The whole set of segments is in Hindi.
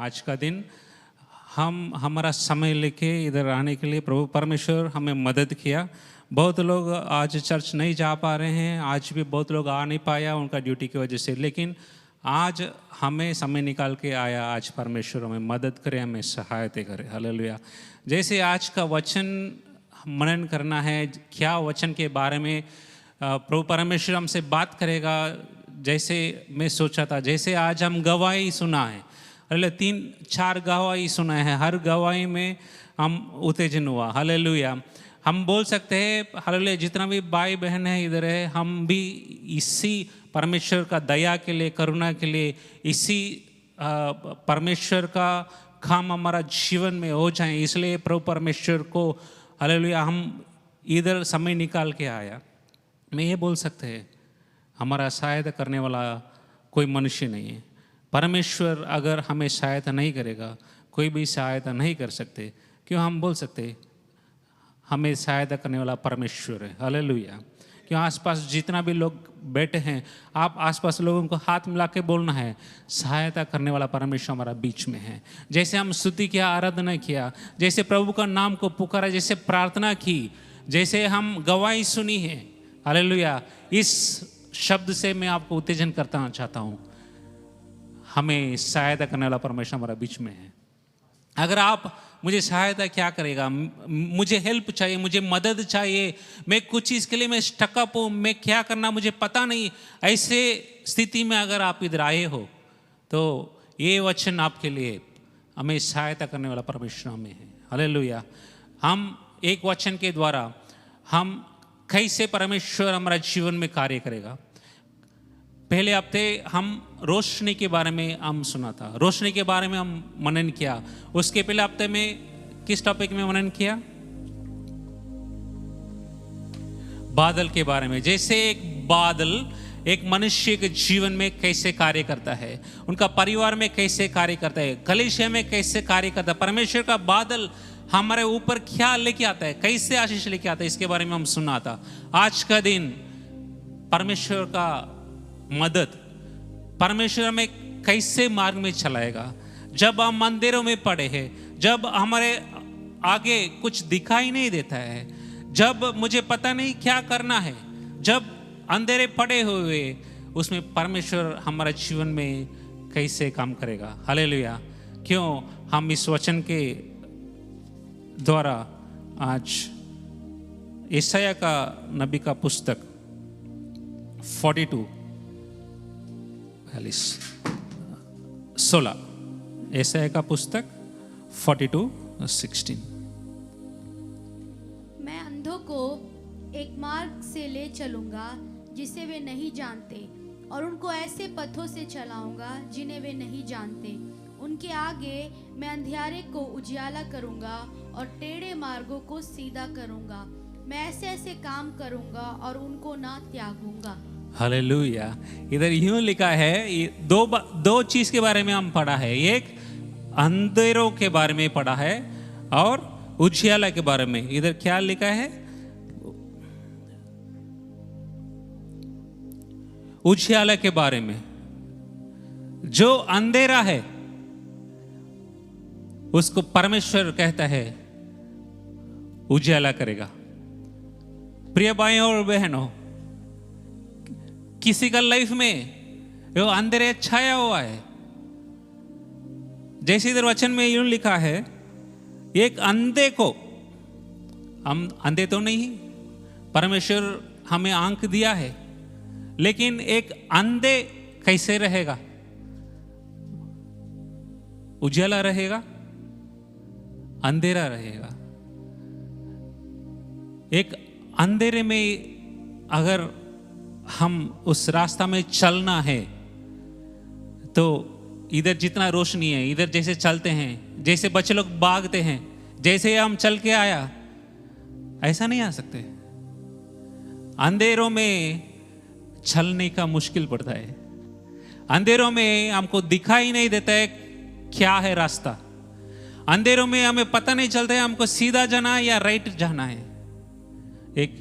आज का दिन हम हमारा समय लेके इधर आने के लिए प्रभु परमेश्वर हमें मदद किया। बहुत लोग आज चर्च नहीं जा पा रहे हैं, आज भी बहुत लोग आ नहीं पाया उनका ड्यूटी की वजह से, लेकिन आज हमें समय निकाल के आया। आज परमेश्वर हमें मदद करे, हमें सहायता करे। हालेलुया। जैसे आज का वचन मनन करना है, क्या वचन के बारे में प्रभु परमेश्वर हमसे बात करेगा, जैसे मैं सोचा था। जैसे आज हम गवाही सुना है, हालेलुया, 3-4 गवाही सुना है, हर गवाही में हम उत्तेजन हुआ। हालेलुया। हम बोल सकते हैं हालेलुया, जितना भी भाई बहन है इधर है, हम भी इसी परमेश्वर का दया के लिए, करुणा के लिए, इसी परमेश्वर का काम हमारा जीवन में हो जाए, इसलिए प्रभु परमेश्वर को हालेलुया हम इधर समय निकाल के आया। मैं ये बोल सकते हैं हमारा सहायता करने वाला कोई मनुष्य नहीं है। परमेश्वर अगर हमें सहायता नहीं करेगा, कोई भी सहायता नहीं कर सकते। क्यों हम बोल सकते हमें सहायता करने वाला परमेश्वर है। हालेलुया। क्यों आसपास जितना भी लोग बैठे हैं, आप आसपास लोगों को हाथ मिला के बोलना है, सहायता करने वाला परमेश्वर हमारा बीच में है। जैसे हम स्तुति किया, आराधना किया, जैसे प्रभु का नाम को पुकारा, जैसे प्रार्थना की, जैसे हम गवाही सुनी है, हालेलुया, इस शब्द से मैं आपको उत्तेजन करना चाहता हूँ, हमें सहायता करने वाला परमेश्वर हमारा बीच में है। अगर आप मुझे सहायता क्या करेगा, मुझे हेल्प चाहिए, मुझे मदद चाहिए, मैं कुछ चीज़ के लिए मैं स्टकअप हूँ, मैं क्या करना मुझे पता नहीं, ऐसे स्थिति में अगर आप इधर आए हो तो ये वचन आपके लिए, हमें सहायता करने वाला परमेश्वर हमें है। हालेलुया। हम एक वचन के द्वारा हम कैसे परमेश्वर हमारा जीवन में कार्य करेगा। पहले हफ्ते हम रोशनी के बारे में हम सुना था, रोशनी के बारे में हम मनन किया। उसके पहले हफ्ते में किस टॉपिक में मनन किया? बादल के बारे में। जैसे एक बादल एक मनुष्य के जीवन में कैसे कार्य करता है, उनका परिवार में कैसे कार्य करता है, कलीसिया में कैसे कार्य करता है, परमेश्वर का बादल हमारे ऊपर क्या लेके आता है, कैसे आशीष लेके आता है, इसके बारे में हम सुना था। आज का दिन परमेश्वर का मदद, परमेश्वर हमें कैसे मार्ग में चलाएगा। जब हम मंदिरों में पड़े हैं, जब हमारे आगे कुछ दिखाई नहीं देता है, जब मुझे पता नहीं क्या करना है, जब अंधेरे पड़े हुए, उसमें परमेश्वर हमारा जीवन में कैसे काम करेगा। हालेलुया। क्यों हम इस वचन के द्वारा आज यशायाह का नबी का पुस्तक 16 यशायाह का पुस्तक 42:16। मैं अंधों को एक मार्ग से ले चलूंगा जिसे वे नहीं जानते, और उनको ऐसे पथों से चलाऊंगा जिन्हें वे नहीं जानते। उनके आगे मैं अंधियारे को उजियाला करूंगा और टेढ़े मार्गों को सीधा करूंगा। मैं ऐसे ऐसे काम करूंगा और उनको ना त्यागूंगा। हालेलुया। इधर यूं लिखा है, दो चीज के बारे में हम पढ़ा है। एक अंधेरों के बारे में पढ़ा है और उजियाला के बारे में। इधर क्या लिखा है? उजियाला के बारे में। जो अंधेरा है उसको परमेश्वर कहता है उजियाला करेगा। प्रिय भाइयों और बहनों, किसी का लाइफ में वो अंधेरे छाया हुआ है, जैसे इधर वचन में यूं लिखा है, एक अंधे को, हम अंधे तो नहीं, परमेश्वर हमें आंख दिया है, लेकिन एक अंधे कैसे रहेगा? उजाला रहेगा, अंधेरा रहेगा। एक अंधेरे में अगर हम उस रास्ता में चलना है तो इधर जितना रोशनी है, इधर जैसे चलते हैं, जैसे बच्चे लोग भागते हैं, जैसे हम चल के आया, ऐसा नहीं आ सकते। अंधेरों में चलने का मुश्किल पड़ता है। अंधेरों में हमको दिखाई नहीं देता है क्या है रास्ता। अंधेरों में हमें पता नहीं चलता है हमको सीधा जाना है या राइट जाना है। एक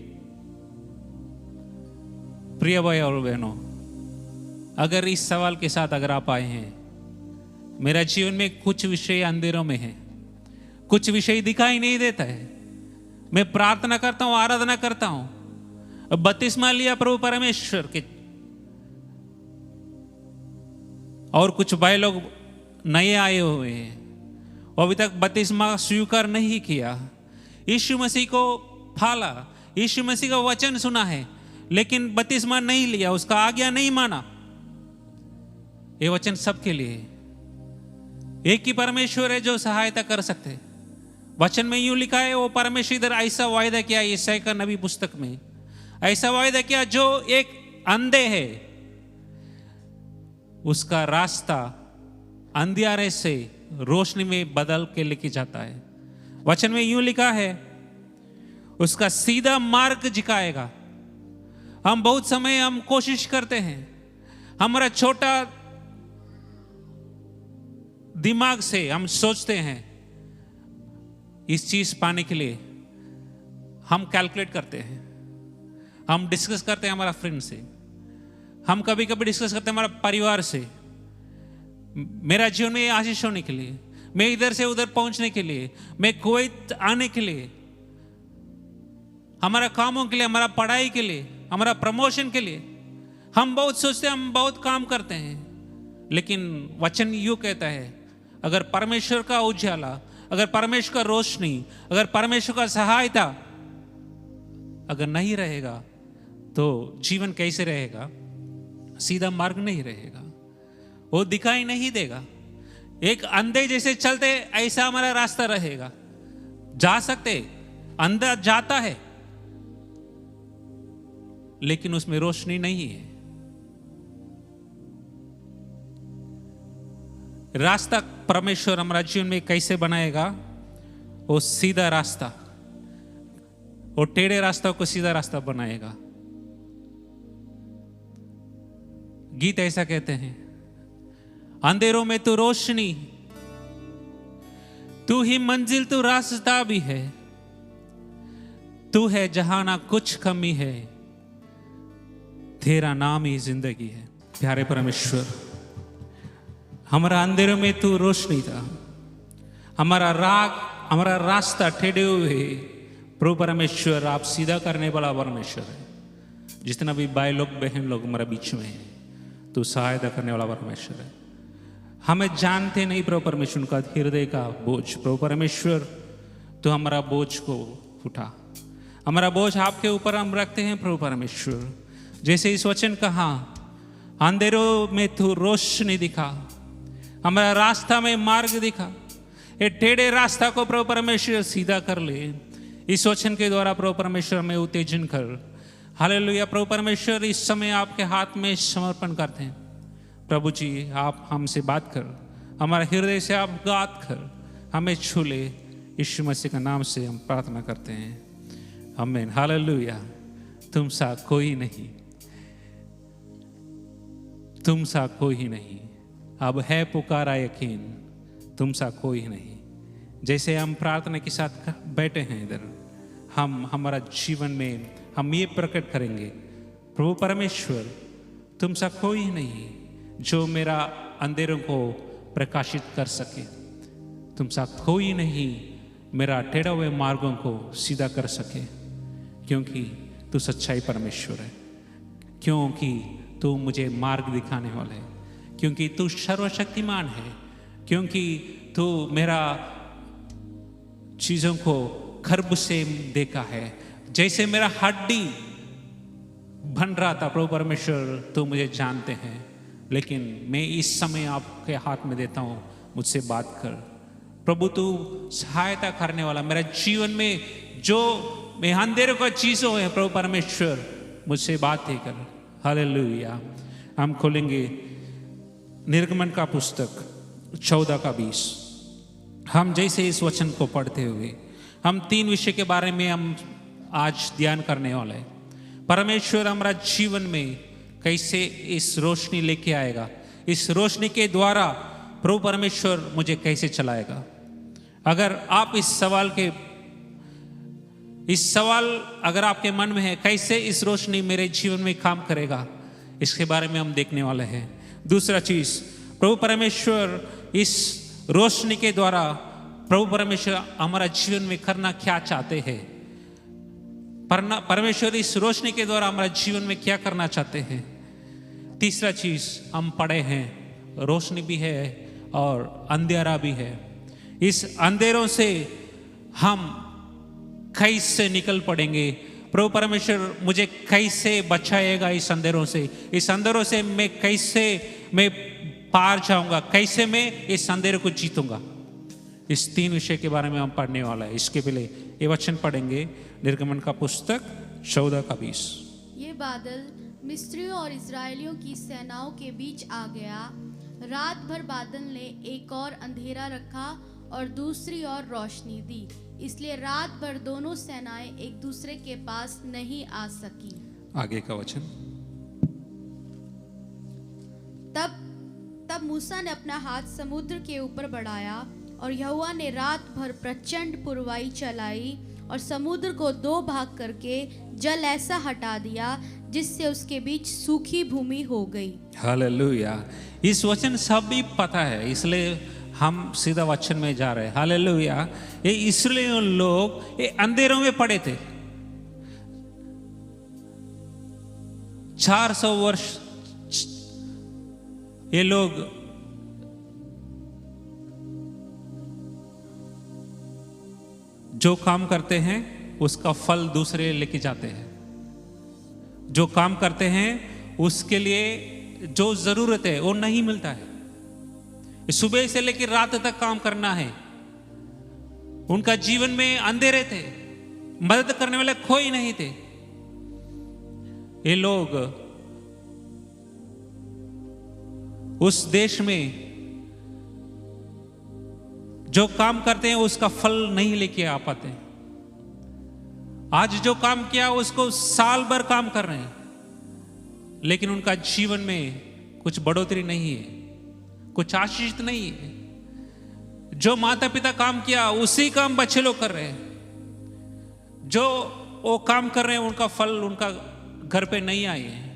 प्रिय भाई और बहनों, अगर इस सवाल के साथ अगर आप आए हैं, मेरा जीवन में कुछ विषय अंधेरों में है, कुछ विषय दिखाई नहीं देता है। मैं प्रार्थना करता हूं, आराधना करता हूं, बपतिस्मा लिया प्रभु परमेश्वर के, और कुछ भाई लोग नए आए हुए हैं, वो अभी तक बपतिस्मा स्वीकार नहीं किया, यीशु मसीह को पाला, यीशु मसीह का वचन सुना है, लेकिन बपतिस्मा नहीं लिया, उसका आज्ञा नहीं माना। ये वचन सबके लिए है। एक ही परमेश्वर है जो सहायता कर सकते हैं। वचन में यूं लिखा है, वो परमेश्वर इधर ऐसा वायदा किया, यशायाह का नबी पुस्तक में ऐसा वायदा किया, जो एक अंधे है उसका रास्ता अंधियारे से रोशनी में बदल के लेके जाता है। वचन में यूं लिखा है, उसका सीधा मार्ग दिखाएगा। हम बहुत समय हम कोशिश करते हैं, हमारा छोटा दिमाग से हम सोचते हैं, इस चीज पाने के लिए हम कैलकुलेट करते हैं, हम डिस्कस करते हैं हमारा फ्रेंड से, हम कभी कभी डिस्कस करते हैं हमारा परिवार से, मेरा जीवन में आशीष होने के लिए, मैं इधर से उधर पहुंचने के लिए, मैं कुवैत आने के लिए, हमारा कामों के लिए, हमारा पढ़ाई के लिए, हमारा प्रमोशन के लिए हम बहुत सोचते हैं, हम बहुत काम करते हैं। लेकिन वचन यूं कहता है, अगर परमेश्वर का उजाला, अगर परमेश्वर का रोशनी, अगर परमेश्वर का सहायता अगर नहीं रहेगा तो जीवन कैसे रहेगा? सीधा मार्ग नहीं रहेगा, वो दिखाई नहीं देगा। एक अंधे जैसे चलते ऐसा हमारा रास्ता रहेगा। जा सकते, अंधा जाता है लेकिन उसमें रोशनी नहीं है। रास्ता परमेश्वर हमारा जीवन में कैसे बनाएगा? वो सीधा रास्ता, वो टेढ़े रास्ता को सीधा रास्ता बनाएगा। गीत ऐसा कहते हैं, अंधेरों में तू रोशनी, तू ही मंजिल, तू रास्ता भी है, तू है जहां ना कुछ कमी है, तेरा नाम ही जिंदगी है। प्यारे परमेश्वर, हमारा अंधेरों में तू रोशनी था, हमारा रास्ता टेढ़े हुए प्रभु परमेश्वर आप सीधा करने वाला परमेश्वर है। जितना भी भाई लोग बहन लोग हमारे बीच में है, तू सहायता करने वाला परमेश्वर है। हमें जानते नहीं प्रभु परमेश्वर का हृदय का बोझ। प्रभु परमेश्वर तो हमारा बोझ को उठा, हमारा बोझ आपके ऊपर हम रखते हैं प्रभु परमेश्वर। जैसे इस वचन कहा, अंधेरों में तू रोशनी दिखा, हमारा रास्ता में मार्ग दिखा, ये टेढ़े रास्ता को प्रभु परमेश्वर सीधा कर ले। इस वचन के द्वारा प्रभु परमेश्वर में उत्तेजन कर। हालेलुया। प्रभु परमेश्वर, इस समय आपके हाथ में समर्पण करते हैं। प्रभु जी, आप हमसे बात कर, हमारे हृदय से आप बात कर, हमें छू ले। यीशु मसीह का नाम से हम प्रार्थना करते हैं, आमीन। हालेलुया। तुम सा कोई नहीं, तुम सा कोई नहीं, अब है पुकारा यकीन, तुम सा कोई नहीं। जैसे हम प्रार्थना के साथ बैठे हैं इधर, हम हमारा जीवन में हम ये प्रकट करेंगे, प्रभु परमेश्वर तुम सा कोई नहीं जो मेरा अंधेरों को प्रकाशित कर सके, तुम सा कोई नहीं मेरा टेढ़े हुए मार्गों को सीधा कर सके, क्योंकि तू सच्चाई परमेश्वर है, क्योंकि तू मुझे मार्ग दिखाने वाला है, क्योंकि तू सर्वशक्तिमान है, क्योंकि तू मेरा चीजों को गर्भ से देखा है। जैसे मेरा हड्डी बन रहा था प्रभु परमेश्वर, तू मुझे जानते हैं, लेकिन मैं इस समय आपके हाथ में देता हूँ, मुझसे बात कर प्रभु। तू सहायता करने वाला, मेरा जीवन में जो मैं अंधेरों का चीजों है प्रभु परमेश्वर, मुझसे बात ही कर। हालेलुया। हम खोलेंगे निर्गमन का पुस्तक 14 का 20। हम जैसे इस वचन को पढ़ते हुए हम 3 विषय के बारे में हम आज ध्यान करने वाले हैं। परमेश्वर हमारा जीवन में कैसे इस रोशनी लेके आएगा, इस रोशनी के द्वारा प्रभु परमेश्वर मुझे कैसे चलाएगा। अगर आप इस सवाल अगर आपके मन में है, कैसे इस रोशनी मेरे जीवन में काम करेगा, इसके बारे में हम देखने वाले हैं। दूसरा चीज, प्रभु परमेश्वर इस रोशनी के द्वारा प्रभु परमेश्वर हमारा जीवन में करना क्या चाहते हैं, परमेश्वर इस रोशनी के द्वारा हमारा जीवन में क्या करना चाहते हैं। तीसरा चीज, हम पढ़े हैं रोशनी भी है और अंधेरा भी है। इस अंधेरों से हम कैसे निकल पड़ेंगे, प्रभु परमेश्वर मुझे कैसे बचाएगा इस अंधेरों से, इस अंधेरों से मैं पार जाऊंगा, कैसे मैं इस अंधेरे को जीतूंगा। इस 3 विषय के बारे में हम पढ़ने वाला है। इसके पहले ये वचन पढ़ेंगे, निर्गमन का पुस्तक 14:20। ये बादल मिस्रियों और इस्राएलियों की सेनाओं के बीच आ गया। रात भर बादल ने एक और अंधेरा रखा और दूसरी ओर रोशनी दी, इसलिए रात भर दोनों सेनाएं एक दूसरे के पास नहीं आ सकी। आगे का वचन। तब मूसा ने अपना हाथ समुद्र के ऊपर बढ़ाया और यहोवा ने रात भर प्रचंड पुरवाई चलाई और समुद्र को 2 भाग करके जल ऐसा हटा दिया जिससे उसके बीच सूखी भूमि हो गई। हालेलुया। इस वचन सब भी पता है, इसलिए हम सीधा वचन में जा रहे हैं। हालेलुया। ये इस्राएली लोग ये अंधेरों में पड़े थे। 400 वर्ष ये लोग जो काम करते हैं उसका फल दूसरे लेके जाते हैं। जो काम करते हैं उसके लिए जो जरूरत है वो नहीं मिलता है। सुबह से लेकर रात तक काम करना है। उनका जीवन में अंधेरे थे, मदद करने वाले कोई नहीं थे। ये लोग उस देश में जो काम करते हैं उसका फल नहीं लेके आ पाते। आज जो काम किया उसको साल भर काम कर रहे हैं, लेकिन उनका जीवन में कुछ बढ़ोतरी नहीं है, कुछ आशीष नहीं है। जो माता पिता काम किया उसी काम बच्चे लोग कर रहे हैं। जो वो काम कर रहे हैं उनका फल उनका घर पे नहीं आए हैं।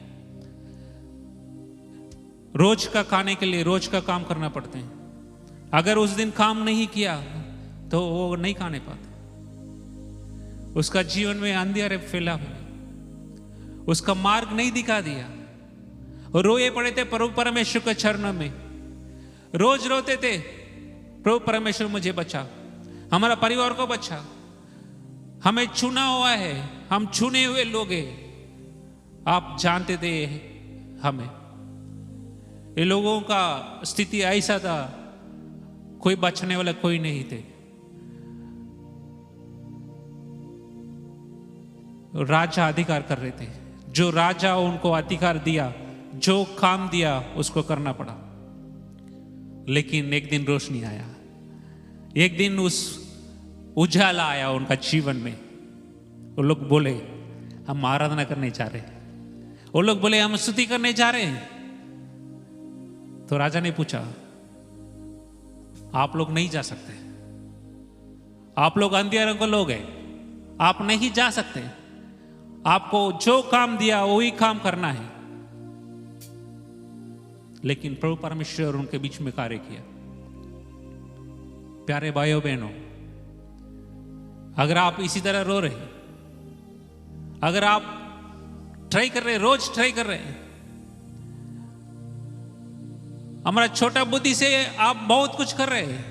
रोज का खाने के लिए रोज का काम करना पड़ते हैं। अगर उस दिन काम नहीं किया तो वो नहीं खाने पाते। उसका जीवन में अंधेरे फैला हुआ, उसका मार्ग नहीं दिखा दिया। रोए पड़े थे प्रभु परमेश्वर के चरणों में, रोज रोते थे, प्रभु परमेश्वर मुझे बचा, हमारा परिवार को बचा, हमें चुना हुआ है, हम चुने हुए लोग हैं। आप जानते थे हमें। ये लोगों का स्थिति ऐसा था, कोई बचने वाला कोई नहीं थे। राजा अधिकार कर रहे थे। जो राजा उनको अधिकार दिया, जो काम दिया उसको करना पड़ा। लेकिन एक दिन रोशनी आया, एक दिन उस उजाला आया उनका जीवन में। वो लोग बोले हम आराधना करने जा रहे हैं, वो लोग बोले हम स्तुति करने जा रहे हैं। तो राजा ने पूछा आप लोग नहीं जा सकते, आप लोग अंधेरों के लोग हैं, आप नहीं जा सकते। आपको जो काम दिया वही काम करना है। लेकिन प्रभु परमेश्वर उनके बीच में कार्य किया। प्यारे भाइयों बहनों, अगर आप इसी तरह रो रहे, अगर आप ट्राई कर रहे, रोज ट्राई कर रहे हैं, हमारा छोटा बुद्धि से आप बहुत कुछ कर रहे हैं,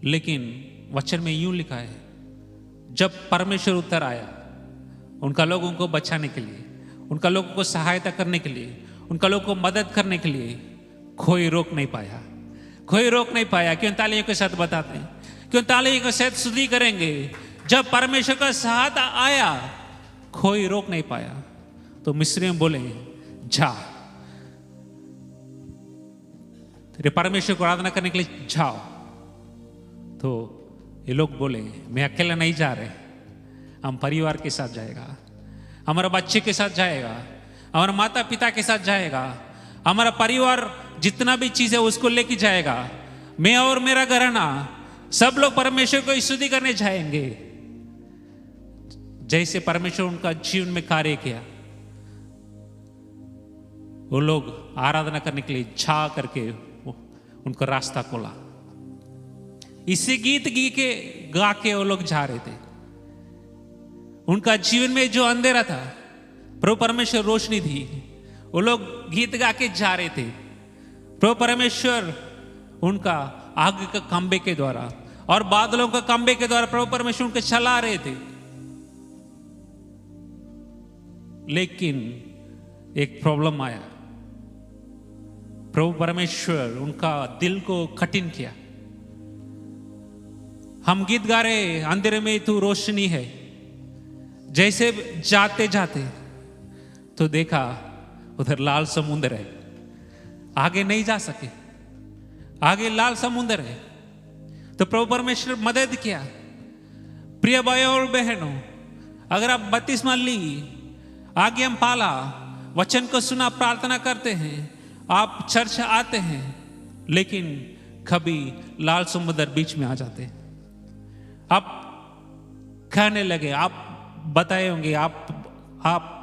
लेकिन वचन में यूं लिखा है जब परमेश्वर उतर आया उनका लोगों को बचाने के लिए, उनका लोगों को सहायता करने के लिए, उनका लोगों को मदद करने के लिए, कोई रोक नहीं पाया, कोई रोक नहीं पाया। क्यों तालियों के साथ बताते हैं, क्यों तालियों के साथ स्तुति करेंगे। जब परमेश्वर का साथ आया कोई रोक नहीं पाया। तो मिस्री में बोले जा, तेरे परमेश्वर को आराधना करने के लिए जाओ। तो ये लोग बोले मैं अकेला नहीं जा रहे, हम परिवार के साथ जाएगा, हमारा बच्चे के साथ जाएगा, हमारा माता पिता के साथ जाएगा, हमारा परिवार जितना भी चीज है उसको लेके जाएगा। मैं और मेरा घराना सब लोग परमेश्वर को स्तुति करने जाएंगे। जैसे परमेश्वर उनका जीवन में कार्य किया। वो लोग आराधना करने के लिए जा करके उनको रास्ता खोला। इसी गीत गा के वो लोग जा रहे थे। उनका जीवन में जो अंधेरा था, प्रभु परमेश्वर रोशनी थी। वो लोग गीत गा के जा रहे थे। प्रभु परमेश्वर उनका आग के खंबे के द्वारा और बादलों के खंबे के द्वारा प्रभु परमेश्वर उनको चला रहे थे। लेकिन एक प्रॉब्लम आया। प्रभु परमेश्वर उनका दिल को कठिन किया। हम गीत गा रहे, अंधेरे में तू रोशनी है। जैसे जाते जाते तो देखा उधर लाल समुद्र है, आगे नहीं जा सके, आगे लाल समुद्र है। तो प्रभु परमेश्वर मदद किया। प्रिय भाइयों और बहनों, अगर आप बपतिस्मा ली, आज्ञा पाला, वचन को सुना, प्रार्थना करते हैं, आप चर्च आते हैं, लेकिन कभी लाल समुद्र बीच में आ जाते हैं। आप कहने लगे, आप बताए होंगे, आप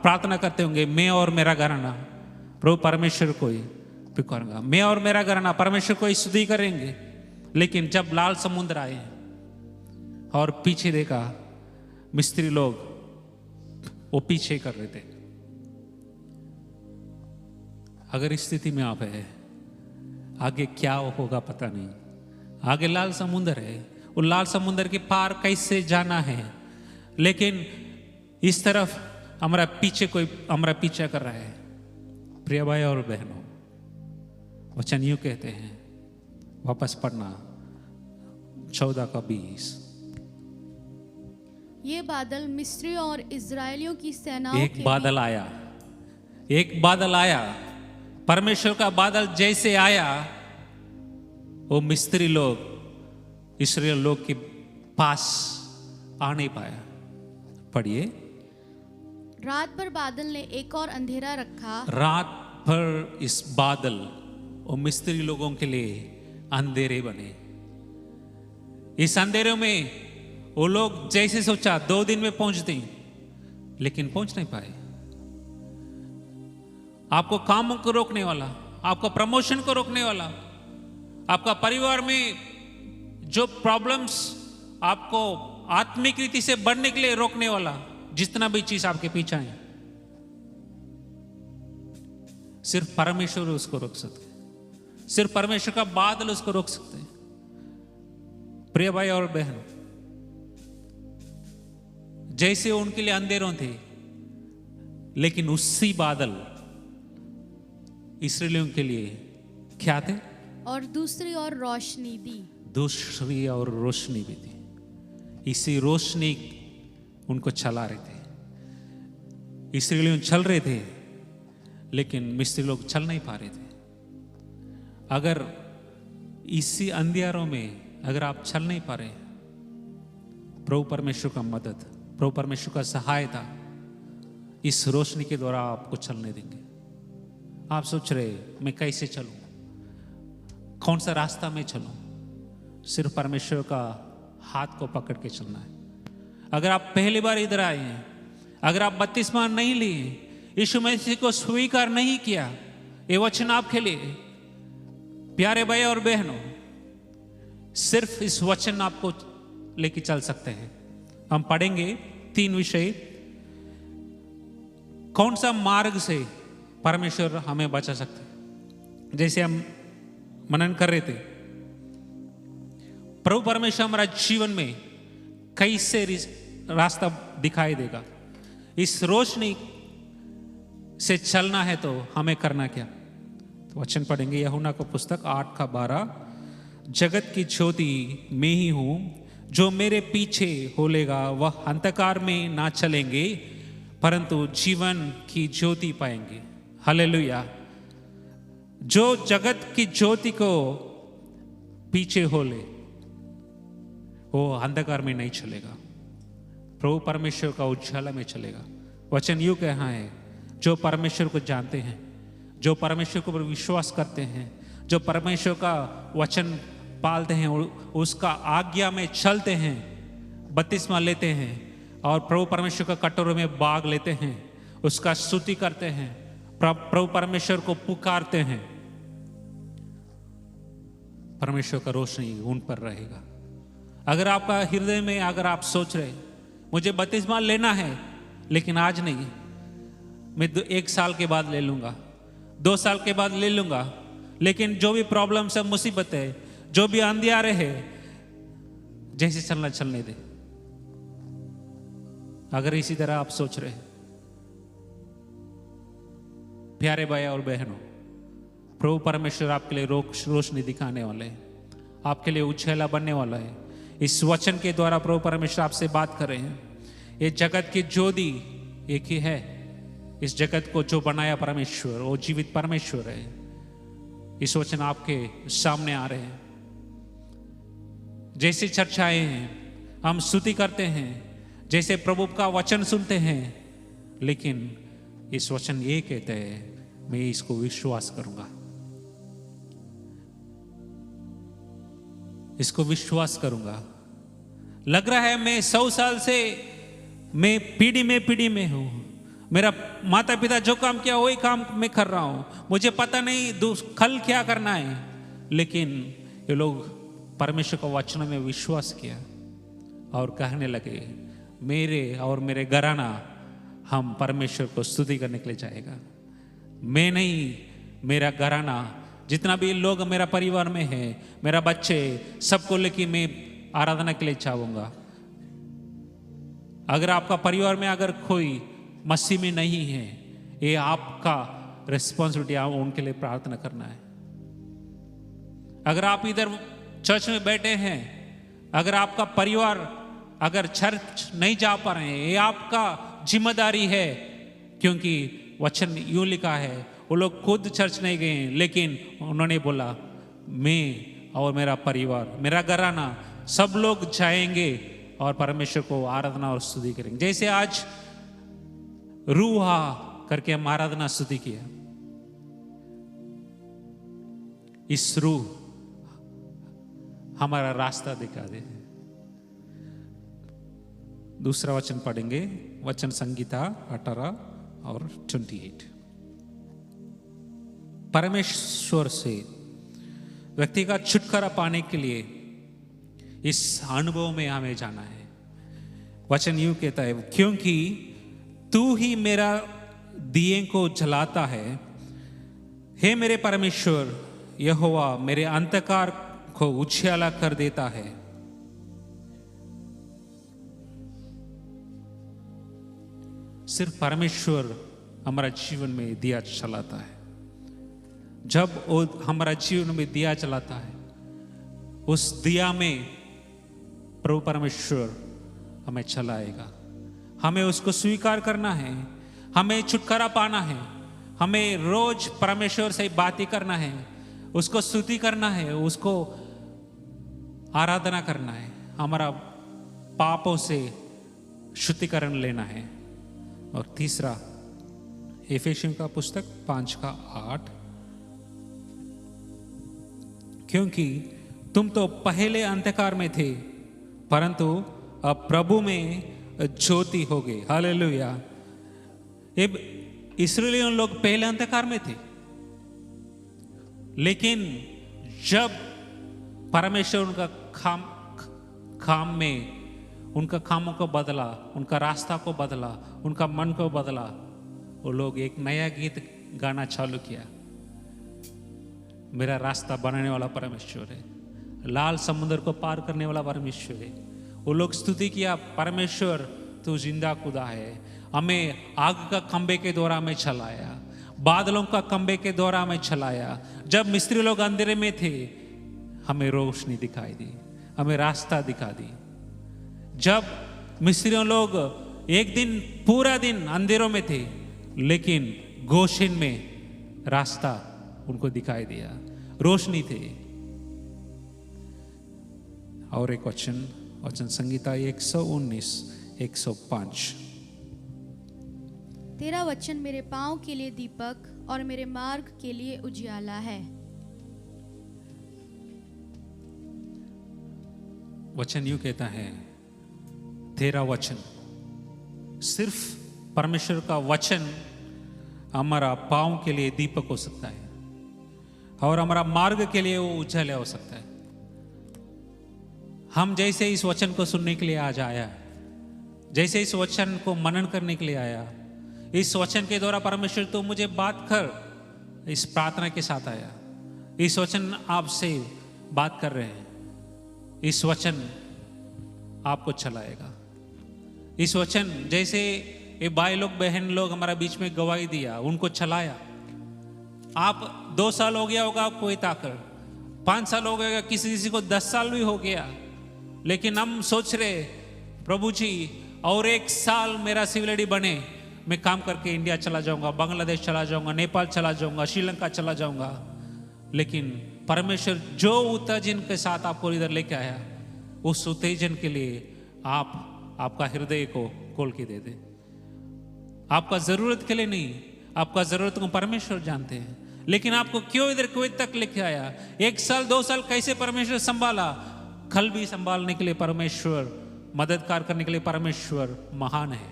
प्रार्थना करते होंगे, मैं और मेरा घराना प्रभु परमेश्वर को ही पुकारूंगा, मैं और मेरा घराना परमेश्वर को ही स्तुति करेंगे। लेकिन जब लाल समुद्र आए और पीछे देखा, मिस्त्री लोग वो पीछे कर रहे थे। अगर इस स्थिति में आप है, आगे क्या होगा पता नहीं। आगे लाल समुद्र है, वो लाल समुद्र के पार कैसे जाना है। लेकिन इस तरफ हमारा पीछे कोई हमारा पीछा कर रहा है। प्रिय भाई और बहनों, वचन यूं कहते हैं, वापस पढ़ना 14:20। ये बादल मिस्री और इजरायलियों की सेनाओं एक बादल आया, एक बादल आया। परमेश्वर का बादल जैसे आया, वो मिस्त्री लोग इस्राएल लोग के पास आ नहीं पाया। पढ़िए। रात भर बादल ने एक और अंधेरा रखा। रात भर इस बादल और मिस्त्री लोगों के लिए अंधेरे बने। इस अंधेरे में वो लोग जैसे सोचा 2 दिन में पहुंचते, लेकिन पहुंच नहीं पाए। आपको काम को रोकने वाला, आपको प्रमोशन को रोकने वाला, आपका परिवार में जो प्रॉब्लम्स आपको आत्मिक रीति से बढ़ने के लिए रोकने वाला, जितना भी चीज आपके पीछे है, सिर्फ परमेश्वर उसको रोक सकते हैं। सिर्फ परमेश्वर का बादल उसको रोक सकते हैं। प्रिय भाई और बहन, जैसे उनके लिए अंधेरों थे, लेकिन उसी बादल इस्राएलियों के लिए क्या थे? और दूसरी ओर रोशनी दी। दूसरी और रोशनी भी थी। इसी रोशनी उनको चला रहे थे। इस्राएलियों चल रहे थे, लेकिन मिस्री लोग चल नहीं पा रहे थे। अगर इसी अंधियारों में अगर आप चल नहीं पा रहे, प्रभु परमेश्वर का मदद, प्रभु परमेश्वर का सहायता इस रोशनी के द्वारा आपको चलने देंगे। आप सोच रहे, मैं कैसे चलूं, कौन सा रास्ता में चलूं? सिर्फ परमेश्वर का हाथ को पकड़ के चलना है। अगर आप पहली बार इधर आए हैं, अगर आप बपतिस्मा नहीं लिए, यीशु मसीह को स्वीकार नहीं किया, ये वचन आपके लिए। प्यारे भाई और बहनों, सिर्फ इस वचन आपको लेके चल सकते हैं। हम पढ़ेंगे 3 विषय। कौन सा मार्ग से परमेश्वर हमें बचा सकते हैं। जैसे हम मनन कर रहे थे, प्रभु परमेश्वर हमारा जीवन में कैसे रास्ता दिखाई देगा। इस रोशनी से चलना है तो हमें करना क्या? तो वचन पढ़ेंगे यूहन्ना का पुस्तक 8:12। जगत की ज्योति मैं ही हूं, जो मेरे पीछे होलेगा वह अंधकार में ना चलेंगे, परंतु जीवन की ज्योति पाएंगे। हालेलुया। जो जगत की ज्योति को पीछे होले, वो अंधकार में नहीं चलेगा, प्रभु परमेश्वर का उजाला में चलेगा। वचन यूं कहा है, जो परमेश्वर को जानते हैं, जो परमेश्वर को विश्वास करते हैं, जो परमेश्वर का वचन पालते हैं, उसका आज्ञा में चलते हैं, बपतिस्मा लेते हैं और प्रभु परमेश्वर का कटोरे में भाग लेते हैं, उसका स्तुति करते हैं प्रभु परमेश्वर को पुकारते हैं, परमेश्वर का रोशनी उन पर रहेगा। अगर आपका हृदय में अगर आप सोच रहे मुझे बपतिस्मा लेना है लेकिन आज नहीं, मैं 1 साल के बाद ले लूंगा, 2 साल के बाद ले लूंगा, लेकिन जो भी प्रॉब्लम है, मुसीबत है, जो भी अंधियारे है, जैसे चलना चलने दे। अगर इसी तरह आप सोच रहे, प्यारे भाई और बहनों, प्रभु परमेश्वर आपके लिए रोशनी दिखाने वाले हैं, आपके लिए उछाला बनने वाला है। इस वचन के द्वारा प्रभु परमेश्वर आपसे बात कर रहे हैं। ये जगत की ज्योति एक ही है। इस जगत को जो बनाया परमेश्वर, वो जीवित परमेश्वर है। इस वचन आपके सामने आ रहे हैं। जैसे चर्चाएं हैं, हम स्तुति करते हैं, जैसे प्रभु का वचन सुनते हैं, लेकिन इस वचन ये कहते हैं मैं इसको विश्वास करूंगा, इसको विश्वास करूंगा। लग रहा है मैं 100 साल से मैं पीढ़ी में हूं, मेरा माता पिता जो काम किया वही काम मैं कर रहा हूं, मुझे पता नहीं कल क्या करना है, लेकिन ये लोग परमेश्वर का वचन में विश्वास किया और कहने लगे मेरे और मेरे घराना हम परमेश्वर को स्तुति करने के लिए जाएगा। मैं नहीं, मेरा घराना, जितना भी लोग मेरा परिवार में है, मेरा बच्चे, सबको लेके मैं आराधना के लिए चाहूंगा। अगर आपका परिवार में अगर कोई मसीह में नहीं है, ये आपका रिस्पॉन्सिबिलिटी, आप उनके लिए प्रार्थना करना है। अगर आप इधर चर्च में बैठे हैं, अगर आपका परिवार अगर चर्च नहीं जा पा रहे हैं, ये आपका जिम्मेदारी है, क्योंकि वचन यूं लिखा है, वो लोग खुद चर्च नहीं गए हैं, लेकिन उन्होंने बोला मैं और मेरा परिवार, मेरा घराना, सब लोग जाएंगे और परमेश्वर को आराधना और स्तुति करेंगे। जैसे आज रूहा करके हम आराधना स्तुति किया, इस रूह हमारा रास्ता दिखा दे। दूसरा वचन पढ़ेंगे, वचन संगीता 18 और 28। परमेश्वर से व्यक्ति का छुटकारा पाने के लिए इस अनुभव में हमें जाना है। वचन यूं कहता है, क्योंकि तू ही मेरा दिए को जलाता है, हे मेरे परमेश्वर यहोवा, मेरे अंधकार को उछाला कर देता है। सिर्फ परमेश्वर हमारा जीवन में दिया चलाता है। जब वो हमारा जीवन में दिया चलाता है, उस दिया में प्रभु परमेश्वर हमें चलाएगा। हमें उसको स्वीकार करना है, हमें छुटकारा पाना है, हमें रोज परमेश्वर से बातें करना है, उसको स्तुति करना है, उसको आराधना करना है, हमारा पापों से शुद्धिकरण लेना है। और तीसरा, एफेसियों का पुस्तक 5:8, क्योंकि तुम तो पहले अंधकार में थे, परंतु अब प्रभु में ज्योति हो गए। हालेलुया। इस्राएलियों लोग पहले अंधकार में थे, लेकिन जब परमेश्वर उनका काम में उनका कामों को बदला, उनका रास्ता को बदला, उनका मन को बदला, वो लोग एक नया गीत गाना चालू किया, मेरा रास्ता बनाने वाला परमेश्वर है, लाल समुद्र को पार करने वाला परमेश्वर है। वो लोग स्तुति किया, परमेश्वर तू जिंदा खुदा है, हमें आग का खंबे के द्वारा हमें चलाया, बादलों का खंबे के द्वारा हमें चलाया। जब मिस्त्री लोग अंधेरे में थे, हमें रोशनी दिखाई दी, हमें रास्ता दिखा दी। जब मिस्रियों लोग एक दिन पूरा दिन अंधेरों में थे, लेकिन गोशिन में रास्ता उनको दिखाई दिया, रोशनी थे। और एक वचन संगीता 119:105, तेरा वचन मेरे पाँव के लिए दीपक और मेरे मार्ग के लिए उजियाला है। वचन यूं कहता है, तेरा वचन, सिर्फ परमेश्वर का वचन हमारा पाँव के लिए दीपक हो सकता है और हमारा मार्ग के लिए वो उजाला हो सकता है। हम जैसे इस वचन को सुनने के लिए आज आया, जैसे इस वचन को मनन करने के लिए आया, इस वचन के द्वारा परमेश्वर तो मुझे बात कर, इस प्रार्थना के साथ आया। इस वचन आपसे बात कर रहे हैं, इस वचन आपको चलाएगा। इस वचन जैसे ये भाई लोग बहन लोग हमारा बीच में गवाही दिया, उनको चलाया। आप 2 साल हो गया होगा आपको ताकर, 5 साल हो गया, किसी को 10 साल भी हो गया, लेकिन हम सोच रहे प्रभु जी और 1 साल मेरा सिविल बने, मैं काम करके इंडिया चला जाऊंगा, बांग्लादेश चला जाऊंगा, नेपाल चला जाऊंगा, श्रीलंका चला जाऊंगा। लेकिन परमेश्वर जो उत्तेजन के साथ आपको इधर लेके आया, उस उत्तेजन के लिए आपका हृदय को खोल के दे दे। आपका जरूरत के लिए नहीं, आपका जरूरत को परमेश्वर जानते हैं, लेकिन आपको क्यों इधर कुवैत तक लेके आया? 1 साल 2 साल कैसे परमेश्वर संभाला? कल भी संभालने के लिए परमेश्वर, मददगार करने के लिए परमेश्वर महान है।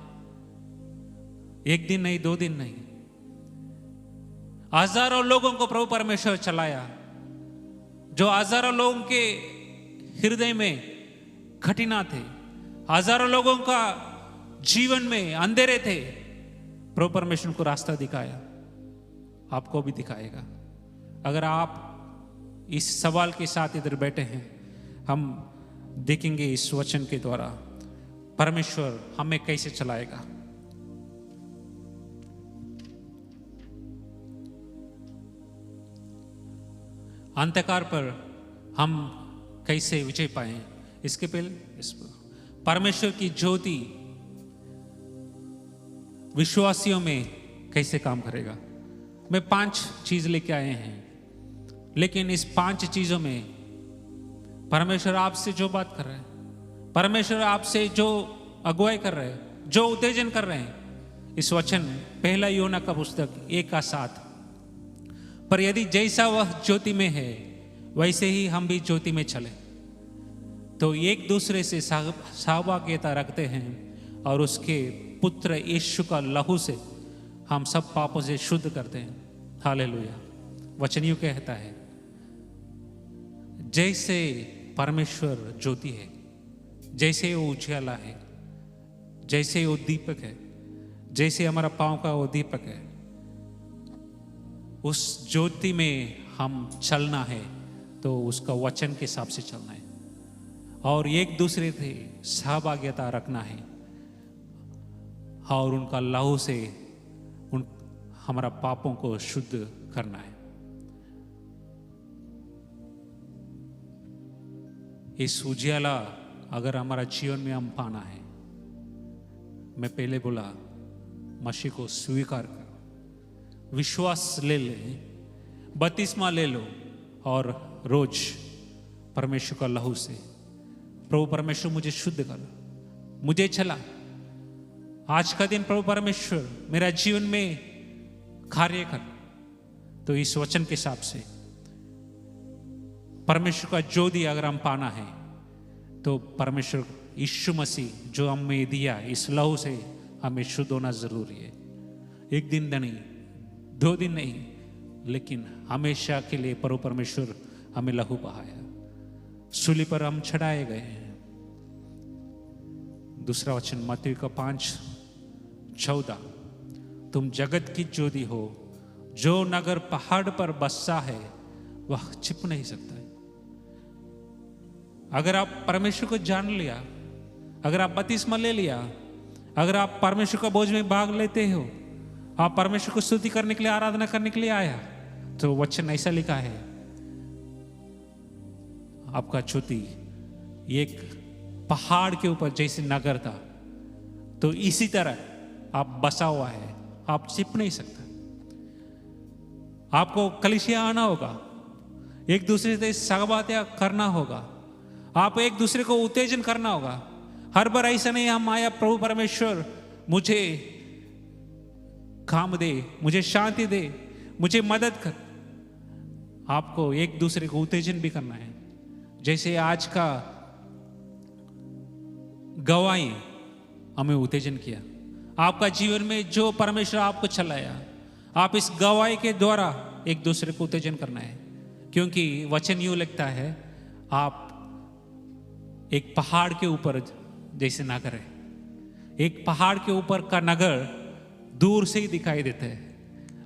1 दिन नहीं, 2 दिन नहीं, हजारों लोगों को प्रभु परमेश्वर चलाया। जो हजारों लोगों के हृदय में कठिना थे, हजारों लोगों का जीवन में अंधेरे थे, प्रभु परमेश्वर को रास्ता दिखाया, आपको भी दिखाएगा। अगर आप इस सवाल के साथ इधर बैठे हैं, हम देखेंगे इस वचन के द्वारा परमेश्वर हमें कैसे चलाएगा। अंधकार पर हम कैसे विजय पाए, इसके पहले इस परमेश्वर की ज्योति विश्वासियों में कैसे काम करेगा। मैं 5 चीज लेके आए हैं, लेकिन इस 5 चीजों में परमेश्वर आपसे जो बात कर रहे हैं, परमेश्वर आपसे जो अगुवाई कर रहे हैं, जो उत्तेजन कर रहे हैं, इस वचन 1 यूहन्ना का पुस्तक 1:7, पर यदि जैसा वह ज्योति में है वैसे ही हम भी ज्योति में चले तो एक दूसरे से सहभागिता रखते हैं और उसके पुत्र यीशु का लहू से हम सब पापों से शुद्ध करते हैं। हालेलुया। वचन यूं कहता है, जैसे परमेश्वर ज्योति है, जैसे वो उजाला है, जैसे वो दीपक है, जैसे हमारा पांव का वो दीपक है, उस ज्योति में हम चलना है तो उसका वचन के हिसाब से चलना है और एक दूसरे से सहभागिता रखना है और उनका लहू से हमारा पापों को शुद्ध करना है। इस उजियाला अगर हमारा जीवन में हम पाना है, मैं पहले बोला मसीह को स्वीकार कर, विश्वास ले ले, बपतिस्मा ले लो और रोज परमेश्वर का लहू से, प्रभु परमेश्वर मुझे शुद्ध कर, मुझे चला। आज का दिन प्रभु परमेश्वर मेरा जीवन में कार्य कर। तो इस वचन के हिसाब से परमेश्वर का ज्योति अगर हम पाना है तो परमेश्वर यीशु मसीह जो हमें दिया, इस लहू से हमें शुद्ध होना जरूरी है। 1 दिन नहीं, 2 दिन नहीं, लेकिन हमेशा के लिए प्रभु परमेश्वर हमें लहू बहाया, सूली पर हम चढ़ाए गए हैं। दूसरा वचन मत्ती का 5:14, तुम जगत की ज्योति हो, जो नगर पहाड़ पर बसा है वह छिप नहीं सकता है। अगर आप परमेश्वर को जान लिया, अगर आप बपतिस्मा ले लिया, अगर आप परमेश्वर का बोझ में भाग लेते हो, आप परमेश्वर को स्तुति करने के लिए, आराधना करने के लिए आया, तो वचन ऐसा लिखा है, आपका ज्योति एक पहाड़ के ऊपर जैसे नगर था, तो इसी तरह आप बसा हुआ है, आप छिप नहीं सकता। आपको कलीसिया आना होगा, एक दूसरे से सहबातियां करना होगा, आप एक दूसरे को उत्तेजन करना होगा। हर बार ऐसा नहीं हम आया, प्रभु परमेश्वर मुझे काम दे, मुझे शांति दे, मुझे मदद कर। आपको एक दूसरे को उत्तेजन भी करना है। जैसे आज का गवाही हमें उत्तेजन किया, आपका जीवन में जो परमेश्वर आपको चलाया, आप इस गवाही के द्वारा एक दूसरे को उत्तेजन करना है, क्योंकि वचन यूं लिखता है, आप एक पहाड़ के ऊपर जैसे ना करें। एक पहाड़ के ऊपर का नगर दूर से ही दिखाई देता है,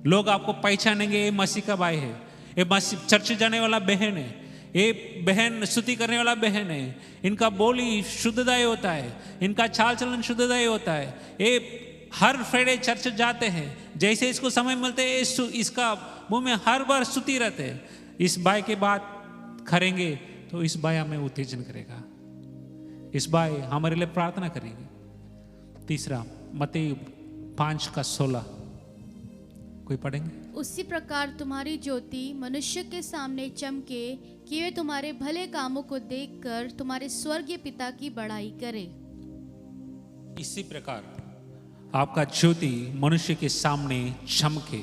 लोग आपको पहचानेंगे ये मसीह का भाई है, ये मसीह चर्च जाने वाला बहन है, ये बहन स्तुति करने वाला बहन है, इनका बोली शुद्धदायी होता है, इनका चाल चलन शुद्धदायी होता है, ये हर फ्राइडे चर्च जाते हैं, जैसे इसको समय मिलते है इसका मुंह में हर बार स्तुति रहते हैं। इस भाई के बात करेंगे तो इस भाई हमें उत्तेजन करेगा, इस भाई हमारे लिए प्रार्थना करेंगे। तीसरा मत्ती 5:16 कोई पढ़ेंगे? उसी प्रकार तुम्हारी ज्योति मनुष्य के सामने चमके कि वे तुम्हारे भले कामों को देखकर तुम्हारे स्वर्गीय पिता की बड़ाई करे। इसी प्रकार आपका ज्योति मनुष्य के सामने चमके,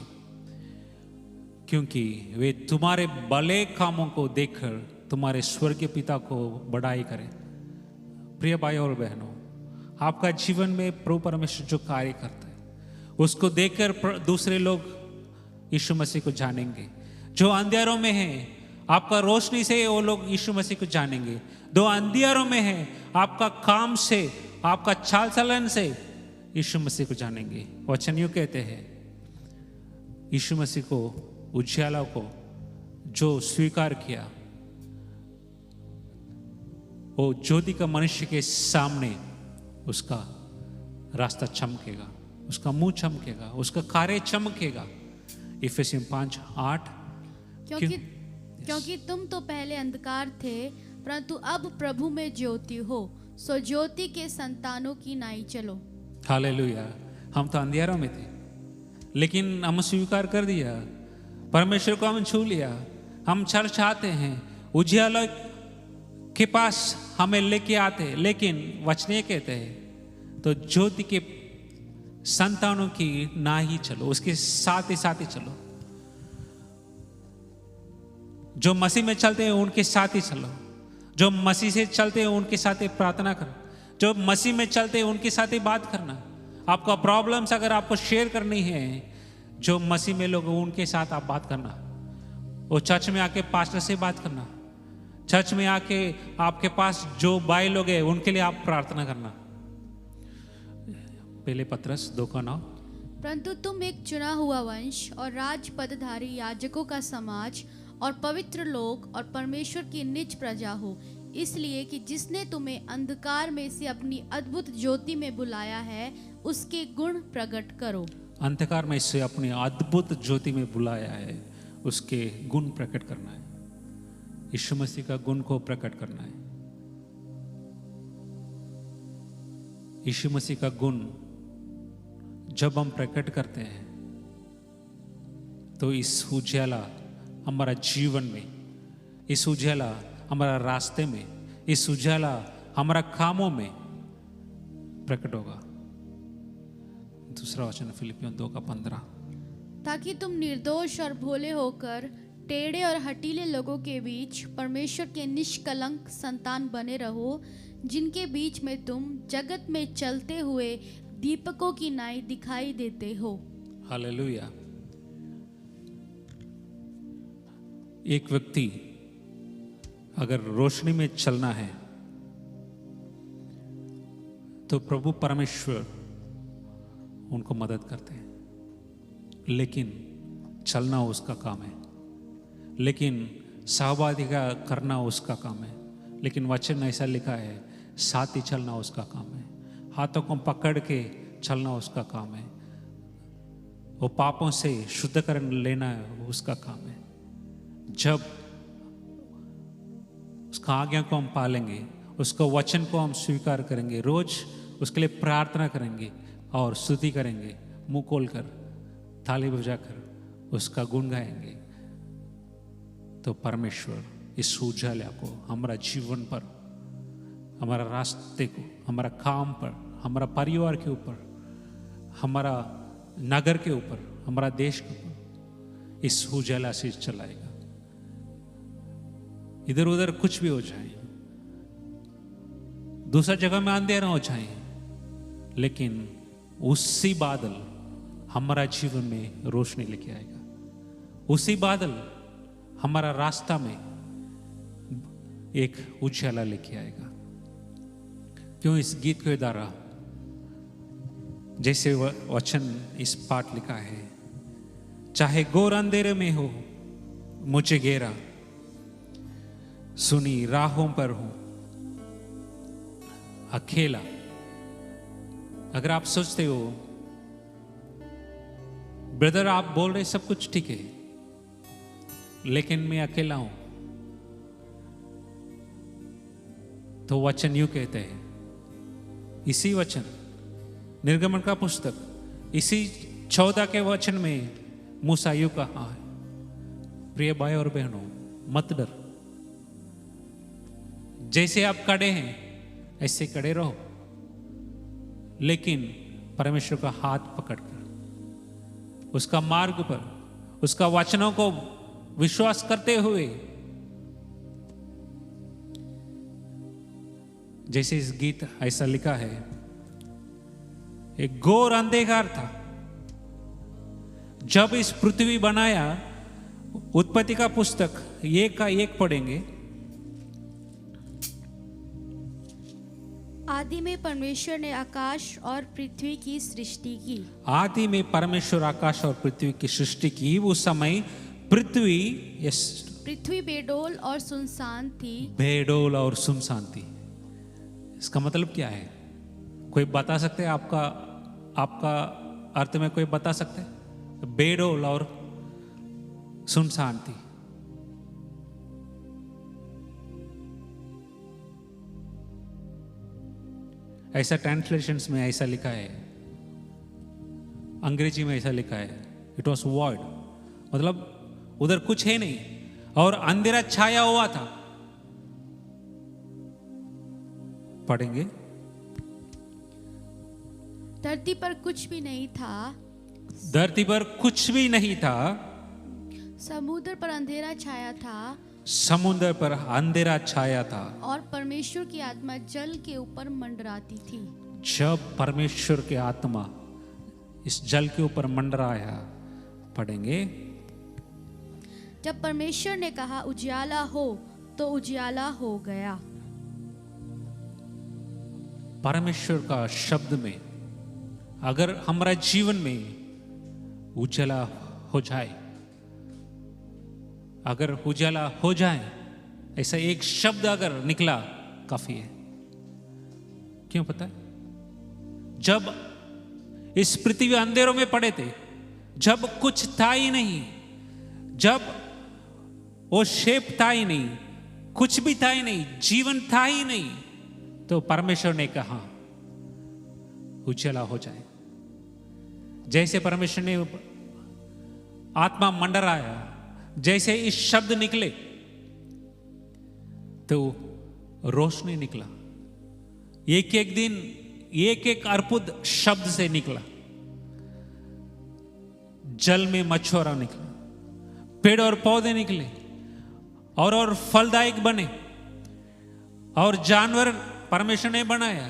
क्योंकि वे तुम्हारे भले कामों को देखकर तुम्हारे स्वर्गीय पिता को बड़ाई करें। प्रिय भाई और बहनों, आपका जीवन में प्रभु परमेश्वर जो कार्य करता है उसको देखकर दूसरे लोग यीशु मसीह को जानेंगे। जो अंधेरों में हैं, आपका रोशनी से वो लोग यीशु मसीह को जानेंगे। जो अंधेरों में हैं, आपका काम से, आपका चाल चलन से यीशु मसीह को जानेंगे। वचन यूं कहते हैं, यीशु मसीह को, उजियाला को जो स्वीकार किया, वो ज्योति का मनुष्य के सामने उसका रास्ता चमकेगा, उसका मुंह चमकेगा, उसका कार्य चमकेगा। इफिसियन 5:8 क्योंकि तुम तो पहले अंधकार थे, परंतु अब प्रभु में ज्योति हो, सो ज्योति के संतानों की नाई चलो। हालेलुया। हम तो अंधेरों में थे, लेकिन हम स्वीकार कर दिया, परमेश्वर को हम छू लिया। हम चर्च आते हैं, उजियाला के पास हमें लेके आते, लेकिन वचन ये कहते हैं तो ज्योति के संतानों की ना ही चलो, उसके साथ ही चलो। जो मसीह में चलते हैं उनके साथ ही चलो, जो मसीह से चलते हैं उनके साथ ही प्रार्थना करो, जो मसीह में चलते हैं उनके साथ ही बात करना। आपका प्रॉब्लम्स अगर आपको शेयर करनी है, जो मसीह में लोग उनके साथ आप बात करना। वो चर्च में आके पास्टर से बात करना, चर्च में आके आपके पास जो भाई लोग हैं उनके लिए आप प्रार्थना करना। पहले पत्रस 2:9 परंतु तुम एक चुना हुआ वंश और राज पदधारी याजकों का समाज और पवित्र लोग और परमेश्वर की निज प्रजा हो, इसलिए कि जिसने तुम्हें अंधकार में से अपनी अद्भुत ज्योति में बुलाया है, उसके गुण प्रकट करो। अंधकार में से अपनी अद्भुत ज्योति में बुलाया है, उसके गुण प्रकट करना है। यीशु मसीह का गुण को प्रकट करना है। यीशु मसीह का गुण जब हम प्रकट करते हैं तो इस उजियाला हमारा जीवन में, इस उजियाला हमारा रास्ते में, इस उजियाला हमारा कामों में प्रकट होगा। दूसरा वचन फिलिपियों 2:15 ताकि तुम निर्दोष और भोले होकर टेढ़े और हटीले लोगों के बीच परमेश्वर के निष्कलंक संतान बने रहो, जिनके बीच में तुम जगत में चलते हुए दीपकों की नाई दिखाई देते हो। हालेलुया। एक व्यक्ति अगर रोशनी में चलना है तो प्रभु परमेश्वर उनको मदद करते हैं, लेकिन चलना उसका काम है, लेकिन सहभागिता करना उसका काम है। लेकिन वचन ऐसा लिखा है, साथ ही चलना उसका काम है, हाथों को पकड़ के चलना उसका काम है, वो पापों से शुद्धीकरण लेना है उसका काम है। जब उसका आज्ञा को हम पालेंगे, उसको वचन को हम स्वीकार करेंगे, रोज उसके लिए प्रार्थना करेंगे और स्तुति करेंगे, मुंह खोल कर थाली बजाकर उसका गुण गाएंगे, तो परमेश्वर इस उजाला को हमारा जीवन पर, हमारा रास्ते को, हमारा काम पर, हमारा परिवार के ऊपर, हमारा नगर के ऊपर, हमारा देश के ऊपर इस उजाला से चलाएगा। इधर उधर कुछ भी हो जाए, दूसरा जगह में अंधेरा हो जाए, लेकिन उसी बादल हमारा जीवन में रोशनी लेके आएगा। उसी बादल हमारा रास्ता में एक उजाला लेके आएगा। क्यों इस गीत के द्वारा जैसे वचन इस पाठ लिखा है, चाहे घोर अंधेरे में हो मुझे घेरा, सुनी राहों पर हूं अकेला। अगर आप सोचते हो ब्रदर आप बोल रहे सब कुछ ठीक है लेकिन मैं अकेला हूं, तो वचन यूं कहते हैं, इसी वचन निर्गमन का पुस्तक इसी 14 के वचन में मूसा यूं कहा है, प्रिय भाई और बहनों मत डर, जैसे आप खड़े हैं ऐसे खड़े रहो, लेकिन परमेश्वर का हाथ पकड़कर उसका मार्ग पर उसका वचनों को विश्वास करते हुए, जैसे इस गीत ऐसा लिखा है, एक घोर अंधकार था जब इस पृथ्वी बनाया। उत्पत्ति का पुस्तक एक का एक पढ़ेंगे। आदि में परमेश्वर ने आकाश और पृथ्वी की सृष्टि की। आदि में परमेश्वर आकाश और पृथ्वी की सृष्टि की। उस समय पृथ्वी पृथ्वी बेडोल और सुनसान थी। बेडोल और सुनसान थी। इसका मतलब क्या है? कोई बता सकते हैं? आपका अर्थ में कोई बता सकते हैं? बेडोल और सुनसान थी। ऐसा ट्रांसलेशंस में ऐसा लिखा है, अंग्रेजी में ऐसा लिखा है, इट वॉज वॉइड, मतलब उधर कुछ है नहीं और अंधेरा छाया हुआ था। पढ़ेंगे। धरती पर कुछ भी नहीं था। धरती पर कुछ भी नहीं था। समुद्र पर अंधेरा छाया था। समुद्र पर अंधेरा छाया था। और परमेश्वर की आत्मा जल के ऊपर मंडराती थी। जब परमेश्वर की आत्मा इस जल के ऊपर मंडराया, पढ़ेंगे। जब परमेश्वर ने कहा उजियाला हो तो उजियाला हो गया। परमेश्वर का शब्द में अगर हमारा जीवन में उजाला हो जाए, अगर उजाला हो जाए, ऐसा एक शब्द अगर निकला काफी है। क्यों पता है? जब इस पृथ्वी अंधेरों में पड़े थे, जब कुछ था ही नहीं, जब वो शेप था ही नहीं, कुछ भी था ही नहीं, जीवन था ही नहीं, तो परमेश्वर ने कहा उजाला हो जाए। जैसे परमेश्वर ने आत्मा मंडराया, जैसे इस शब्द निकले तो रोशनी निकला। एक एक दिन एक एक अर्बुद शब्द से निकला। जल में मछुआरा निकला, पेड़ और पौधे निकले और फलदायक बने, और जानवर परमेश्वर ने बनाया।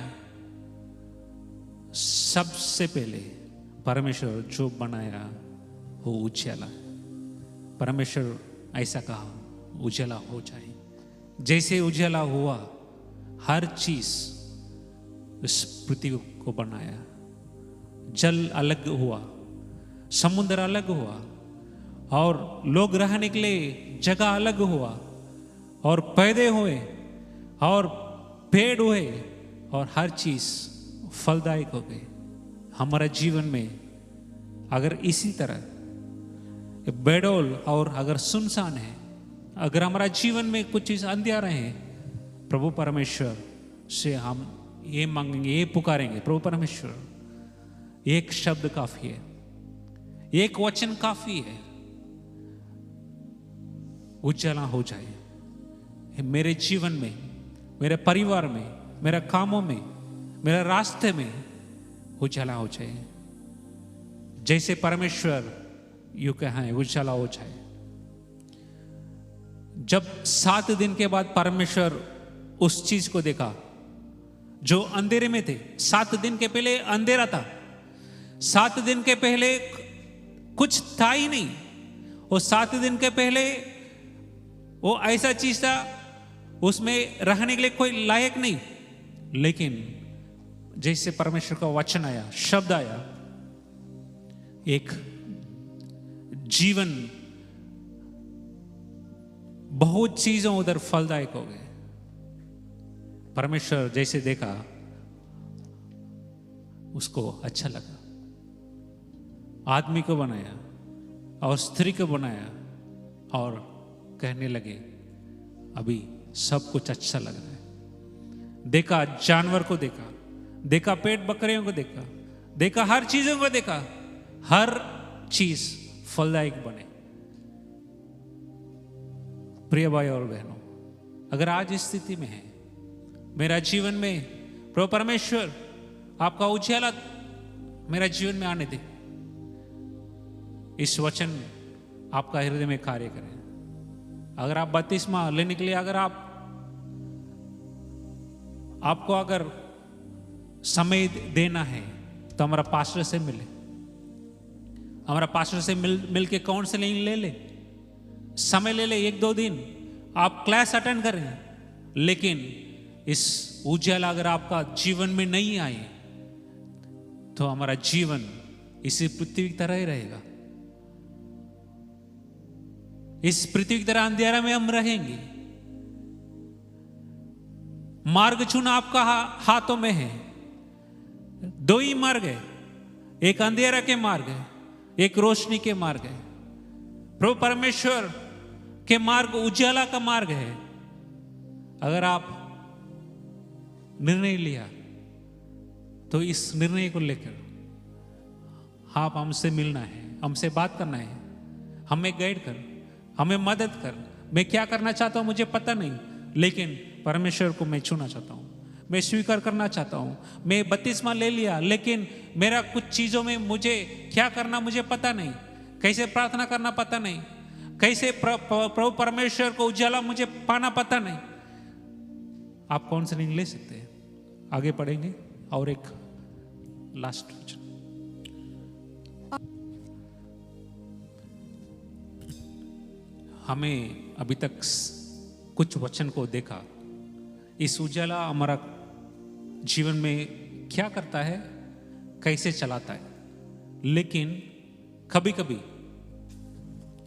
सबसे पहले परमेश्वर जो बनाया वो उजाला। परमेश्वर ऐसा कहा उजाला हो जाए। जैसे उजाला हुआ, हर चीज इस पृथ्वी को बनाया। जल अलग हुआ, समुद्र अलग हुआ, और लोग रहने के लिए जगह अलग हुआ, और पैदे हुए, और पेड़ हुए, और हर चीज फलदायक हो गई। हमारा जीवन में अगर इसी तरह बेडोल और अगर सुनसान है, अगर हमारा जीवन में कुछ चीज अंधियारे हैं, प्रभु परमेश्वर से हम ये मांगेंगे, ये पुकारेंगे, प्रभु परमेश्वर एक शब्द काफी है, एक वचन काफी है, उजाला हो जाए मेरे जीवन में, मेरे परिवार में, मेरे कामों में, मेरे रास्ते में उजाला हो जाए। जैसे परमेश्वर यूं कहा है उजाला हो जाए। जब 7 दिन के बाद परमेश्वर उस चीज को देखा जो अंधेरे में थे, 7 दिन के पहले अंधेरा था, 7 दिन के पहले कुछ था ही नहीं। वो 7 दिन के पहले वो ऐसा चीज था, उसमें रहने के लिए कोई लायक नहीं। लेकिन जैसे परमेश्वर का वचन आया, शब्द आया, एक जीवन, बहुत चीजों उधर फलदायक हो गए। परमेश्वर जैसे देखा उसको अच्छा लगा, आदमी को बनाया और स्त्री को बनाया और कहने लगे अभी सब कुछ अच्छा लग रहा है। देखा जानवर को, देखा पेट बकरियों को, देखा हर चीजों को, देखा हर चीज फलदायक बने। प्रिय भाई और बहनों, अगर आज इस स्थिति में है मेरा जीवन में, प्रभु परमेश्वर आपका उजाला मेरा जीवन में आने दे। इस वचन आपका हृदय में कार्य करे। अगर आप बपतिस्मा लेने के लिए अगर आपको अगर समय देना है तो हमारा पास्टर से मिले, हमारा पास्टर से मिल के काउंसलिंग ले, समय ले 1-2 दिन आप क्लास अटेंड करें। लेकिन इस उजाला अगर आपका जीवन में नहीं आए तो हमारा जीवन इसी पृथ्वी की तरह ही रहेगा। इस पृथ्वी की तरह अंधेरा में हम रहेंगे। मार्ग चुना आपका हाथों में है। 2 ही मार्ग है, एक अंधेरा के मार्ग है, एक रोशनी के मार्ग है। प्रभु परमेश्वर के मार्ग उजाला का मार्ग है। अगर आप निर्णय लिया तो इस निर्णय को लेकर आप हमसे मिलना है, हमसे बात करना है, हमें गाइड कर, हमें मदद कर। मैं क्या करना चाहता हूं मुझे पता नहीं, लेकिन परमेश्वर को मैं छूना चाहता हूं, मैं स्वीकार करना चाहता हूं। मैं बपतिस्मा ले लिया, लेकिन मेरा कुछ चीजों में मुझे क्या करना मुझे पता नहीं, कैसे प्रार्थना करना पता नहीं, कैसे प्रभु परमेश्वर को उजाला मुझे पाना पता नहीं। आप काउंसलिंग ले सकते हैं। आगे पढ़ेंगे और एक लास्ट वचन। हमें अभी तक कुछ वचन को देखा। इस उजाला हमारा जीवन में क्या करता है, कैसे चलाता है। लेकिन कभी कभी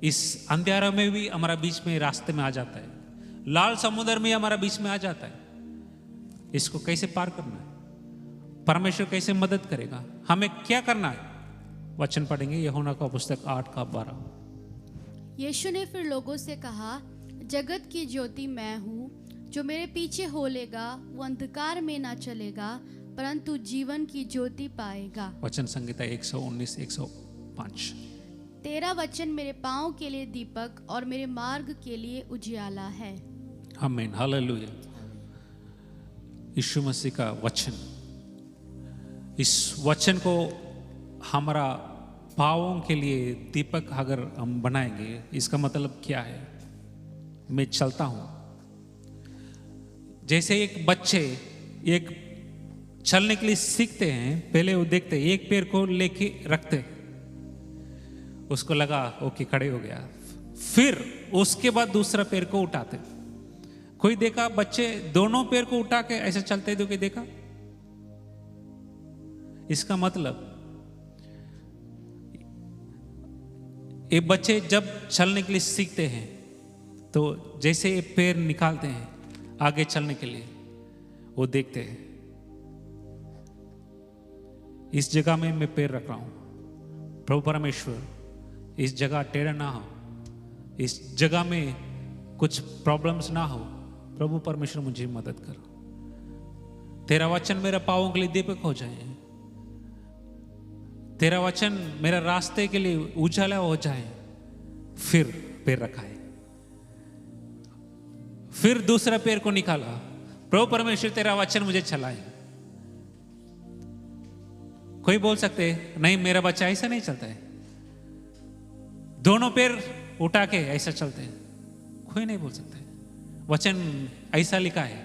इस अंधेरा में भी हमारा बीच में रास्ते में आ जाता है, लाल समुद्र में हमारा बीच में आ जाता है। इसको कैसे पार करना है, परमेश्वर कैसे मदद करेगा, हमें क्या करना है। वचन पढ़ेंगे यूहन्ना का पुस्तक 8:12। यीशु ने फिर लोगों से कहा, जगत की ज्योति मैं हूँ। जो मेरे पीछे हो लेगा वो अंधकार में ना चलेगा, परंतु जीवन की ज्योति पाएगा। वचन संहिता 119-105। तेरा वचन मेरे पाँव के लिए दीपक और मेरे मार्ग के लिए उजियाला है। आमीन, हालेलुया। यीशु मसीह का वचन, इस वचन को हमारा पाँवों के लिए दीपक अगर हम बनाएंगे, इसका मतलब क्या है। मैं चलता हूं जैसे एक बच्चे एक चलने के लिए सीखते हैं, पहले वो देखते हैं, एक पैर को लेके रखते, उसको लगा ओके खड़े हो गया, फिर उसके बाद दूसरा पैर को उठाते। कोई देखा बच्चे दोनों पैर को उठा के ऐसे चलते तो कोई देखा। इसका मतलब ये बच्चे जब चलने के लिए सीखते हैं तो जैसे ये पैर निकालते हैं आगे चलने के लिए, वो देखते हैं इस जगह में मैं पैर रख रहा हूं, प्रभु परमेश्वर इस जगह टेढ़ा ना हो, इस जगह में कुछ प्रॉब्लम्स ना हो। प्रभु परमेश्वर मुझे मदद करो, तेरा वचन मेरा पाँवों के लिए दीपक हो जाए, तेरा वचन मेरा रास्ते के लिए उजाला हो जाए। फिर पैर रखाए, फिर दूसरा पैर को निकाला, प्रभु परमेश्वर तेरा वचन मुझे चलाए। कोई बोल सकते नहीं मेरा बच्चा ऐसा नहीं चलता है, दोनों पैर उठा के ऐसा चलते हैं, कोई नहीं बोल सकते। वचन ऐसा लिखा है,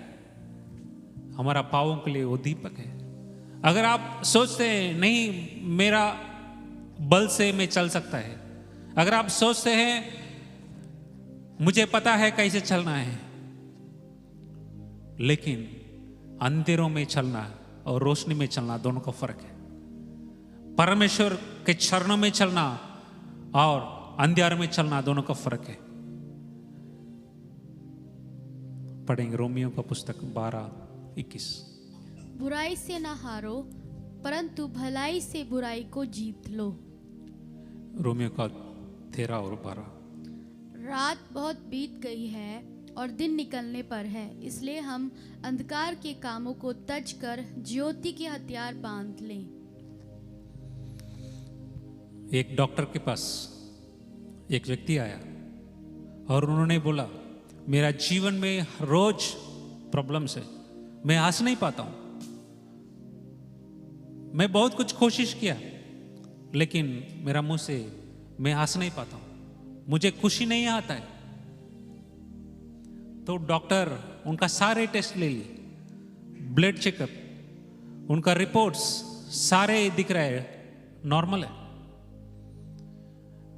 हमारा पाँवों के लिए वो दीपक है, अगर आप सोचते हैं नहीं मेरा बल से मैं चल सकता है, अगर आप सोचते हैं मुझे पता है कैसे चलना है, लेकिन अंधेरों में चलना और रोशनी में चलना दोनों का फर्क है। परमेश्वर के चरणों में चलना और अंधेरे में चलना दोनों का फर्क है। पढ़ेंगे रोमियो का पुस्तक 12:21। बुराई से ना हारो, परंतु भलाई से बुराई को जीत लो। रोमियो का 13 और 12। रात बहुत बीत गई है और दिन निकलने पर है, इसलिए हम अंधकार के कामों को तज कर ज्योति के हथियार बांध लें। एक डॉक्टर के पास एक व्यक्ति आया और उन्होंने बोला मेरा जीवन में रोज प्रॉब्लम्स है, मैं हंस नहीं पाता हूं, मैं बहुत कुछ कोशिश किया लेकिन मेरा मुंह से मैं हंस नहीं पाता हूं, मुझे खुशी नहीं आता है। तो डॉक्टर उनका सारे टेस्ट ले लिए, ब्लड चेकअप, उनका रिपोर्ट्स सारे दिख रहे हैं नॉर्मल है।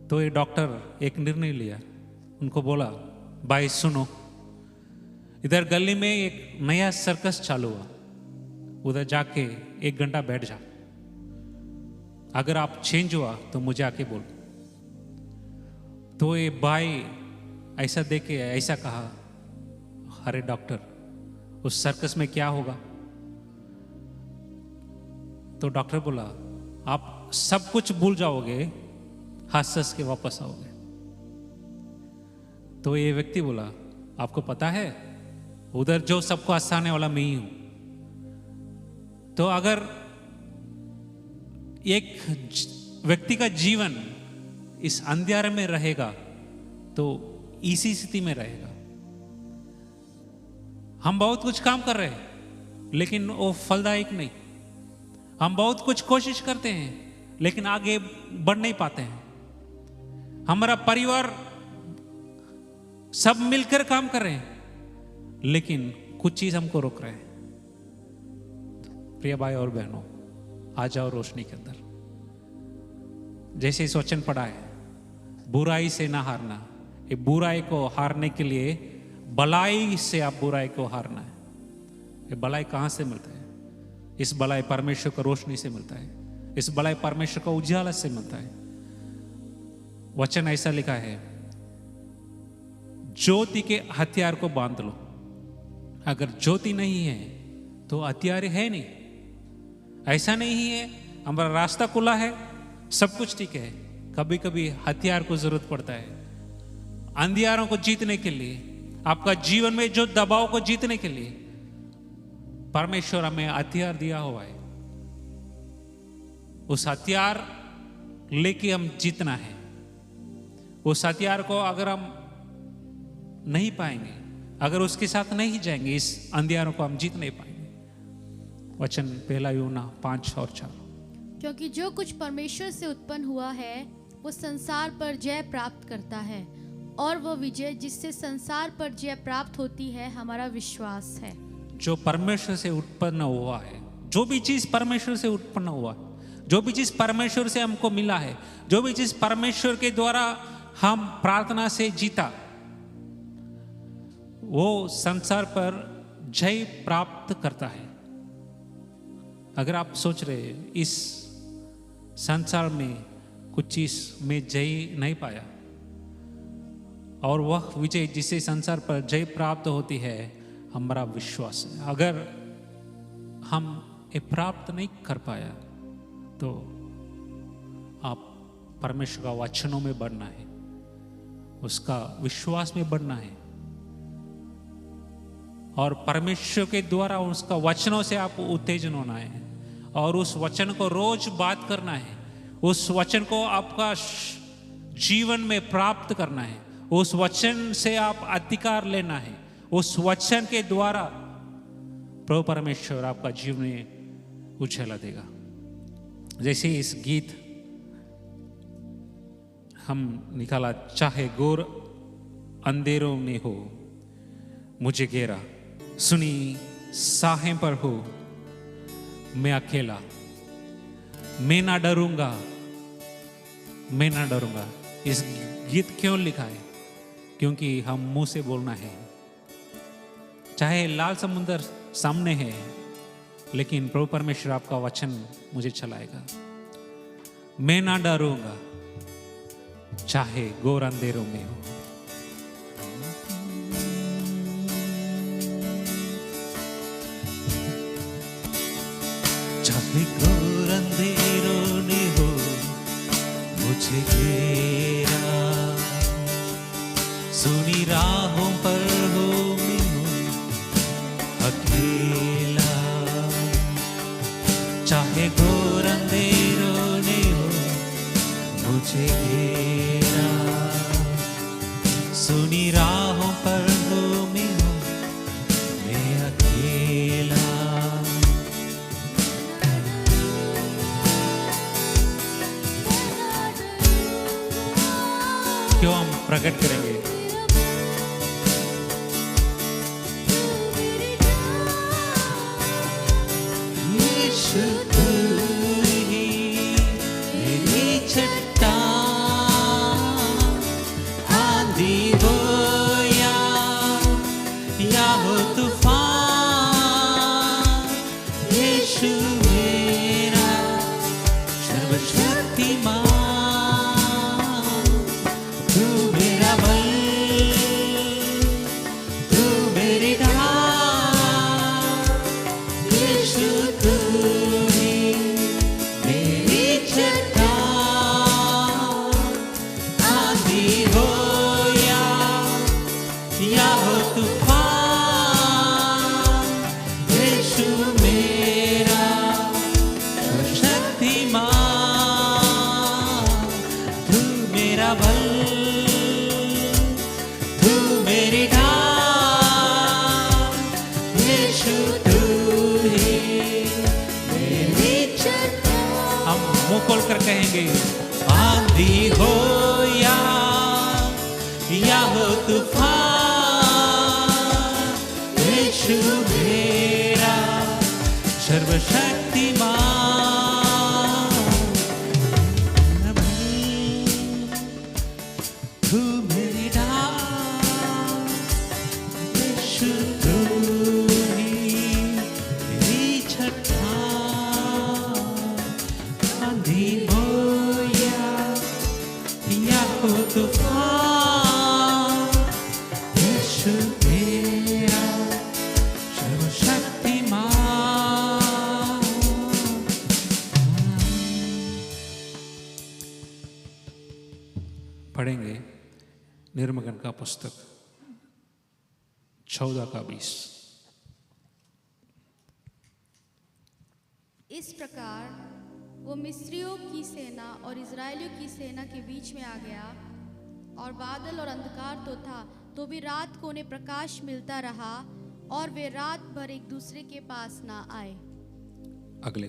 तो ये डॉक्टर एक निर्णय लिया, उनको बोला भाई सुनो, इधर गली में एक नया सर्कस चालू हुआ, उधर जाके 1 घंटा बैठ जा, अगर आप चेंज हुआ तो मुझे आके बोल। तो ये भाई ऐसा देख के ऐसा कहा, अरे डॉक्टर उस सर्कस में क्या होगा? तो डॉक्टर बोला आप सब कुछ भूल जाओगे, हंस हंस के वापस आओगे। तो ये व्यक्ति बोला आपको पता है उधर जो सबको हंसाने वाला मैं ही हूं। तो अगर एक व्यक्ति का जीवन इस अंधेरे में रहेगा तो इसी स्थिति में रहेगा। हम बहुत कुछ काम कर रहे हैं लेकिन वो फलदायक नहीं, हम बहुत कुछ कोशिश करते हैं लेकिन आगे बढ़ नहीं पाते हैं। हमारा परिवार सब मिलकर काम कर रहे हैं लेकिन कुछ चीज हमको रोक रहे हैं। प्रिय भाई और बहनों, आ जाओ रोशनी के अंदर। जैसे इस वचन पढ़ा है, बुराई से ना हारना, ये बुराई को हारने के लिए भलाई से आप बुराई को हारना है। ये भलाई कहां से मिलता है? इस भलाई परमेश्वर को रोशनी से मिलता है, इस भलाई परमेश्वर को उजाला से मिलता है। वचन ऐसा लिखा है, ज्योति के हथियार को बांध लो। अगर ज्योति नहीं है तो हथियार है नहीं। ऐसा नहीं है हमारा रास्ता खुला है, सब कुछ ठीक है, कभी कभी हथियार को जरूरत पड़ता है अंधियारों को जीतने के लिए। आपका जीवन में जो दबाव को जीतने के लिए परमेश्वर हमें हथियार दिया हुआ है, उस हथियार लेके हम जीतना है। उस हथियार को अगर हम नहीं पाएंगे, अगर उसके साथ नहीं जाएंगे, इस अंधियारों को हम जीत नहीं पाएंगे। वचन 1 यूहन्ना 5 और 4। क्योंकि जो कुछ परमेश्वर से उत्पन्न हुआ है वो संसार पर जय प्राप्त करता है, और वो विजय जिससे संसार पर जय प्राप्त होती है हमारा विश्वास है। जो परमेश्वर से उत्पन्न हुआ है, जो भी चीज परमेश्वर से उत्पन्न हुआ, जो भी चीज परमेश्वर से हमको मिला है, जो भी चीज परमेश्वर के द्वारा हम प्रार्थना से जीता, वो संसार पर जय प्राप्त करता है। अगर आप सोच रहे हैं इस संसार में कुछ चीज में जय नहीं पाया, और वह विजय जिससे संसार पर जय प्राप्त होती है हमारा विश्वास है। अगर हम ये प्राप्त नहीं कर पाया तो आप परमेश्वर का वचनों में बढ़ना है, उसका विश्वास में बढ़ना है, और परमेश्वर के द्वारा उसका वचनों से आप उत्तेजन होना है, और उस वचन को रोज बात करना है, उस वचन को आपका जीवन में प्राप्त करना है, उस वचन से आप अधिकार लेना है, उस वचन के द्वारा प्रभु परमेश्वर आपका जीवन में उछाला देगा। जैसे इस गीत हम निकाला, चाहे घोर अंधेरों में हो मुझे घेरा, सुनी साहें पर हो मैं अकेला, मैं ना डरूंगा, मैं ना डरूंगा। इस गीत क्यों लिखा है? क्योंकि हम मुंह से बोलना है, चाहे लाल समुंदर सामने है, लेकिन प्रभु परमेश्वर आपका वचन मुझे चलाएगा। मैं ना डरूंगा, चाहे घोर अंधेरों में हो। चाहे घोर अंधेरों में हो मुझे घेरा, सुनी राहों पर हो मैं हूँ अकेला। चाहे घोर अंधेरों में हो मुझे घेरा, सुनी राहों पर हो मैं हूँ मैं अकेला। क्यों हम प्रकट करेंगे? यीशु तू ही मेरी चट्टान, आंधी हो या हो तूफान। यीशु मेरा सर्वशक्तिमान, तू मेरा बल, तू मेरी ढाल। यीशु तू ही मेरी चट्टान, आंधी हो या हो तूफान। यीशु मेरा शक्तिमान, तू मेरा बल, तू मेरी ढाल। यीशु तू ही मेरी चट्टान। हम मुंह खोल कर कहेंगे, आंधी हो या हो तूफान। यीशु मेरा सर्वशक्तिमान, तू मेरी ढाल। यीशु तू ही मेरी चट्टान, आंधी हो या हो तूफान। यीशु मेरा सर्वशक्तिमान। पढ़ेंगे निर्मगन का पुस्तक 14 का 20। इस प्रकार वो मिस्रियों की सेना और इज़राइलियों की सेना के बीच में आ गया, और बादल और अंधकार तो था, तो भी रात को उन्हें प्रकाश मिलता रहा, और वे रात भर एक दूसरे के पास ना आए। अगले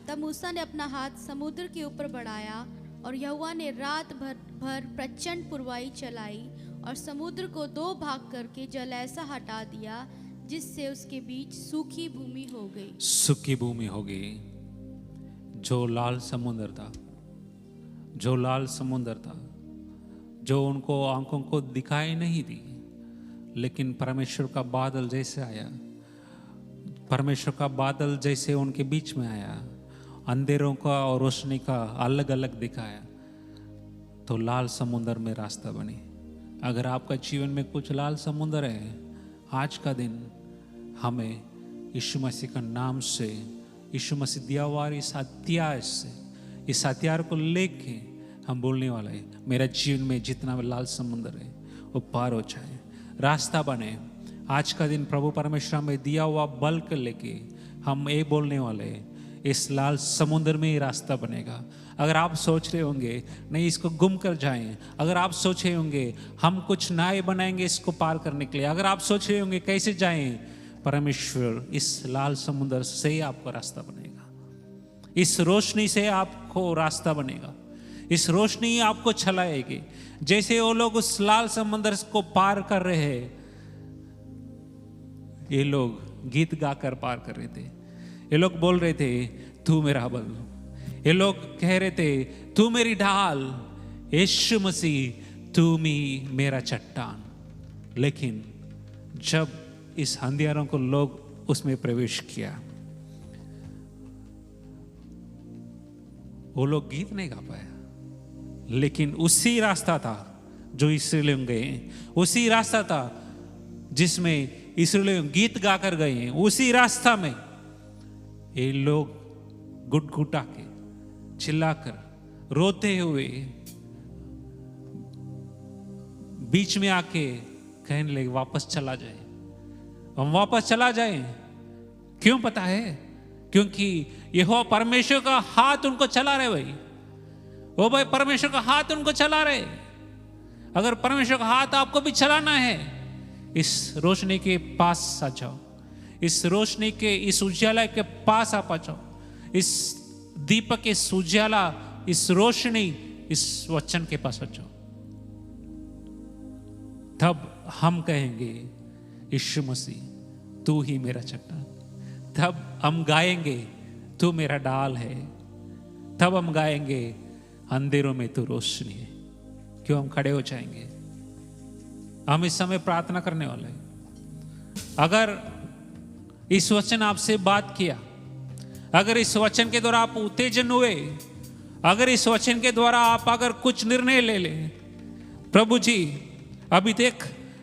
तब मूसा ने अपना हाथ समुद्र के ऊपर बढ़ाया, और यहोवा ने रात भर प्रचंड पुरवाई चलाई, और समुद्र को 2 भाग करके जल ऐसा हटा दिया जिससे उसके बीच सूखी भूमि हो गई। सूखी भूमि हो गई। जो लाल समुद्र था, जो लाल समुद्र था, जो उनको आंखों को दिखाई नहीं दी, लेकिन परमेश्वर का बादल जैसे आया, परमेश्वर का बादल जैसे उनके बीच में आया, अंधेरों का और रोशनी का अलग अलग दिखाया, तो लाल समुद्र में रास्ता बने। अगर आपका जीवन में कुछ लाल समुद्र है, आज का दिन हमें यीशु मसीह का नाम से, यीशु मसीह दिया हुआ इस हथियार से, इस हथियार को लेके हम बोलने वाला है, मेरा जीवन में जितना लाल समुद्र है वो पार हो जाए, रास्ता बने। आज का दिन प्रभु परमेश्वर में दिया हुआ बल के लेके हम ये बोलने वाले हैं, इस लाल समुद्र में ही रास्ता बनेगा। अगर आप सोच रहे होंगे नहीं इसको गुम कर जाएं, अगर आप सोच रहे होंगे हम कुछ नए बनाएंगे इसको पार करने के लिए, अगर आप सोच रहे होंगे कैसे जाएं, परमेश्वर इस लाल समुद्र से आपको रास्ता बनेगा, इस रोशनी से आपको रास्ता बनेगा, इस रोशनी आपको चलाएगी। जैसे वो लोग उस लाल समुद्र को पार कर रहे हैं, ये लोग गीत गाकर पार कर रहे थे। ये लोग बोल रहे थे तू मेरा बल। ये लोग कह रहे थे तू मेरी ढाल, यीशु मसीह तू मेरा चट्टान। लेकिन जब इस अंधियारों को लोग उसमें प्रवेश किया, वो लोग गीत नहीं गा पाया। लेकिन उसी रास्ता था जो इस्राएलियों गए, उसी रास्ता था जिसमें इस्राएलियों गीत गाकर गए। उसी रास्ता में ये लोग गुटगुटा के, चिल्लाकर, रोते हुए बीच में आके कहने लगे वापस चला जाए, हम वापस चला जाए। क्यों पता है? क्योंकि यहोवा परमेश्वर का हाथ उनको चला रहे भाई। वो भाई परमेश्वर का हाथ उनको चला रहे। अगर परमेश्वर का हाथ आपको भी चलाना है, इस रोशनी के पास आ जाओ, इस रोशनी के, इस उजाला के पास आप आ जाओ, इस दीपक के उजाला, इस रोशनी, इस वचन के पास आ जाओ। तब हम कहेंगे यीशु मसीह तू ही मेरा चट्टान। तब हम गाएंगे तू मेरा डाल है। तब हम गाएंगे अंधेरों में तू रोशनी है। क्यों? हम खड़े हो जाएंगे। हम इस समय प्रार्थना करने वाले हैं। अगर इस वचन आपसे बात किया, अगर इस वचन के द्वारा आप उत्तेजन हुए, अगर इस वचन के द्वारा आप अगर कुछ निर्णय ले ले, प्रभु जी अभी देख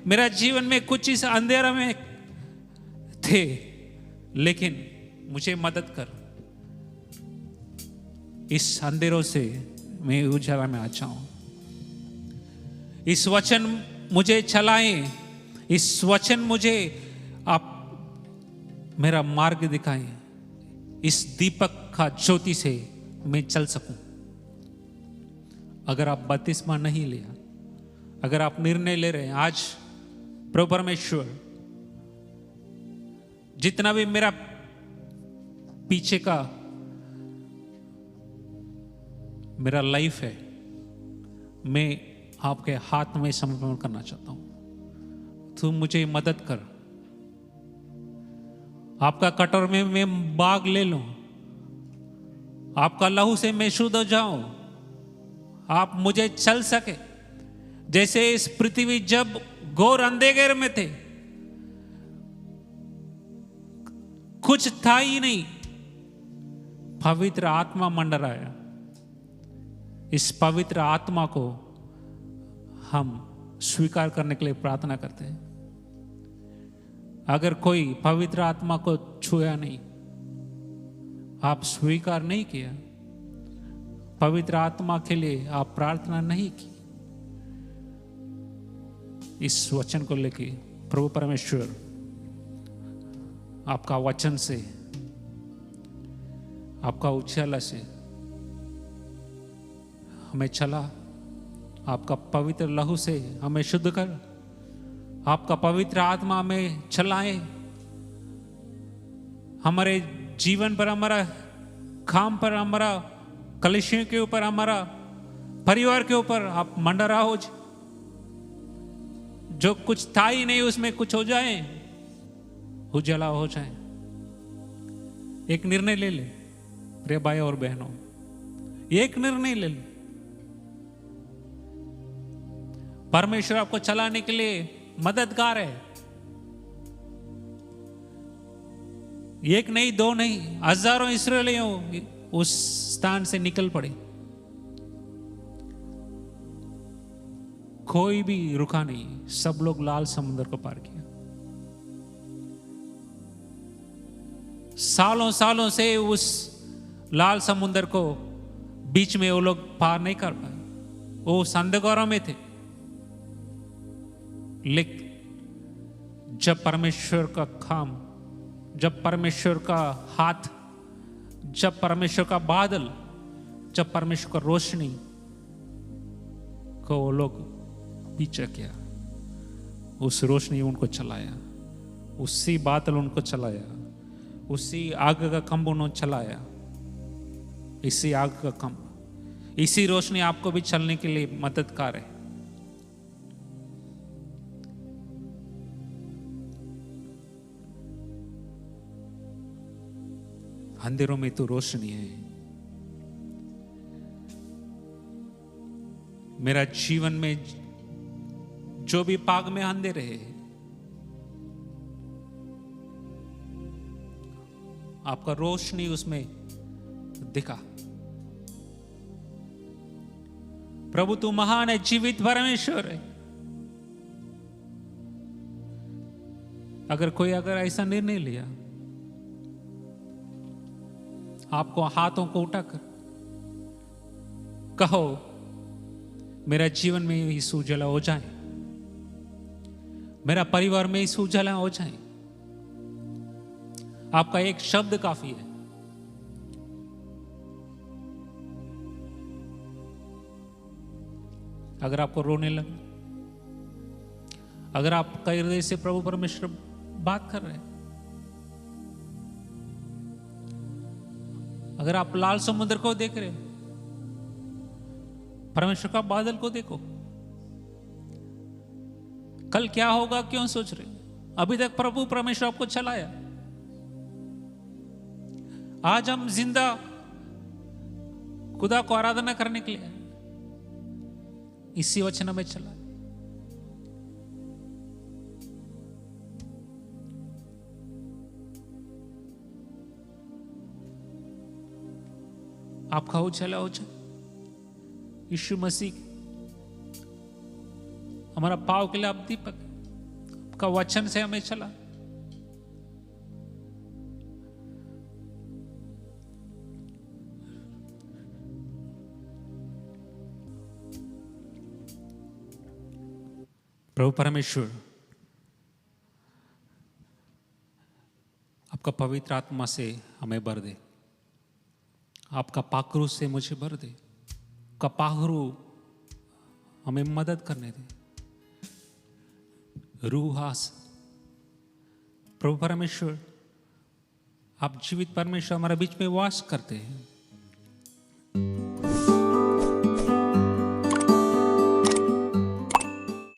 मेरा जीवन में कुछ इस अंधेरा में थे, लेकिन मुझे मदद कर, इस अंधेरों से मैं उजाला में आ जाऊं। इस वचन मुझे चलाएं, इस वचन मुझे आप मेरा मार्ग दिखाएं, इस दीपक का ज्योति से मैं चल सकूं। अगर आप बपतिस्मा नहीं लिया, अगर आप निर्णय ले रहे हैं आज, प्रभु परमेश्वर जितना भी मेरा पीछे का मेरा लाइफ है, मैं आपके हाथ में समर्पण करना चाहता हूं। तू मुझे मदद कर। आपका कटोर में मैं बाग ले लूं, आपका लहू से मैं शुद्ध हो जाऊं, आप मुझे चल सके। जैसे इस पृथ्वी जब घोर अंधेरे में थे, कुछ था ही नहीं, पवित्र आत्मा मंडराया। इस पवित्र आत्मा को हम स्वीकार करने के लिए प्रार्थना करते हैं। अगर कोई पवित्र आत्मा को छुआ नहीं, आप स्वीकार नहीं किया, पवित्र आत्मा के लिए आप प्रार्थना नहीं की, इस वचन को लेके प्रभु परमेश्वर आपका वचन से, आपका उछाला से हमें चला, आपका पवित्र लहू से हमें शुद्ध कर, आपका पवित्र आत्मा हमें चलाए, हमारे जीवन पर, हमारा काम पर, हमारा कलिसियों के ऊपर, हमारा परिवार के ऊपर आप मंडरा हो। जो कुछ था ही नहीं उसमें कुछ हो जाए, उजाला हो जाए। एक निर्णय ले ले प्रिय भाई और बहनों, एक निर्णय ले ले। परमेश्वर आपको चलाने के लिए मददगार है। एक नहीं, दो नहीं, हजारों इस्राएलियों उस स्थान से निकल पड़े, कोई भी रुका नहीं, सब लोग लाल समुद्र को पार किया। सालों सालों से उस लाल समुद्र को बीच में वो लोग पार नहीं कर पाए, वो अंधकारों में थे। लेकिन जब परमेश्वर का काम, जब परमेश्वर का हाथ, जब परमेश्वर का बादल, जब परमेश्वर का रोशनी को वो लोग पीछे किया, उस रोशनी उनको चलाया, उसी बादल उनको चलाया, उसी आग का खंभ उन्होंने चलाया। इसी आग का खंभ, इसी रोशनी आपको भी चलने के लिए मददगार है। अंधेरों में तू रोशनी है। मेरा जीवन में जो भी पाग में अंधेरे है, आपका रोशनी उसमें दिखा। प्रभु तू महान है, जीवित परमेश्वर है। अगर कोई ऐसा निर्णय लिया, आपको हाथों को उठाकर कहो, मेरा जीवन में यीशु उजाला हो जाए, मेरा परिवार में यीशु उजाला हो जाए। आपका एक शब्द काफी है। अगर आपको रोने लगे, अगर आपका हृदय से प्रभु परमेश्वर बात कर रहे हैं, अगर आप लाल समुद्र को देख रहे हो, परमेश्वर का बादल को देखो, कल क्या होगा क्यों सोच रहे? अभी तक प्रभु परमेश्वर आपको चलाया। आज हम जिंदा खुदा को आराधना करने के लिए इसी वचन में चला। आपका उजाला हो जाए। यीशु मसीह हमारा पाव के लिए आप दीपक, आपका वचन से हमें चला। प्रभु परमेश्वर आपका पवित्र आत्मा से हमें भर दे, आपका पाखरू से मुझे भर दे, आपका पाखरू हमें मदद करने दे। रूहास प्रभु परमेश्वर, आप जीवित परमेश्वर हमारे बीच में वास करते हैं।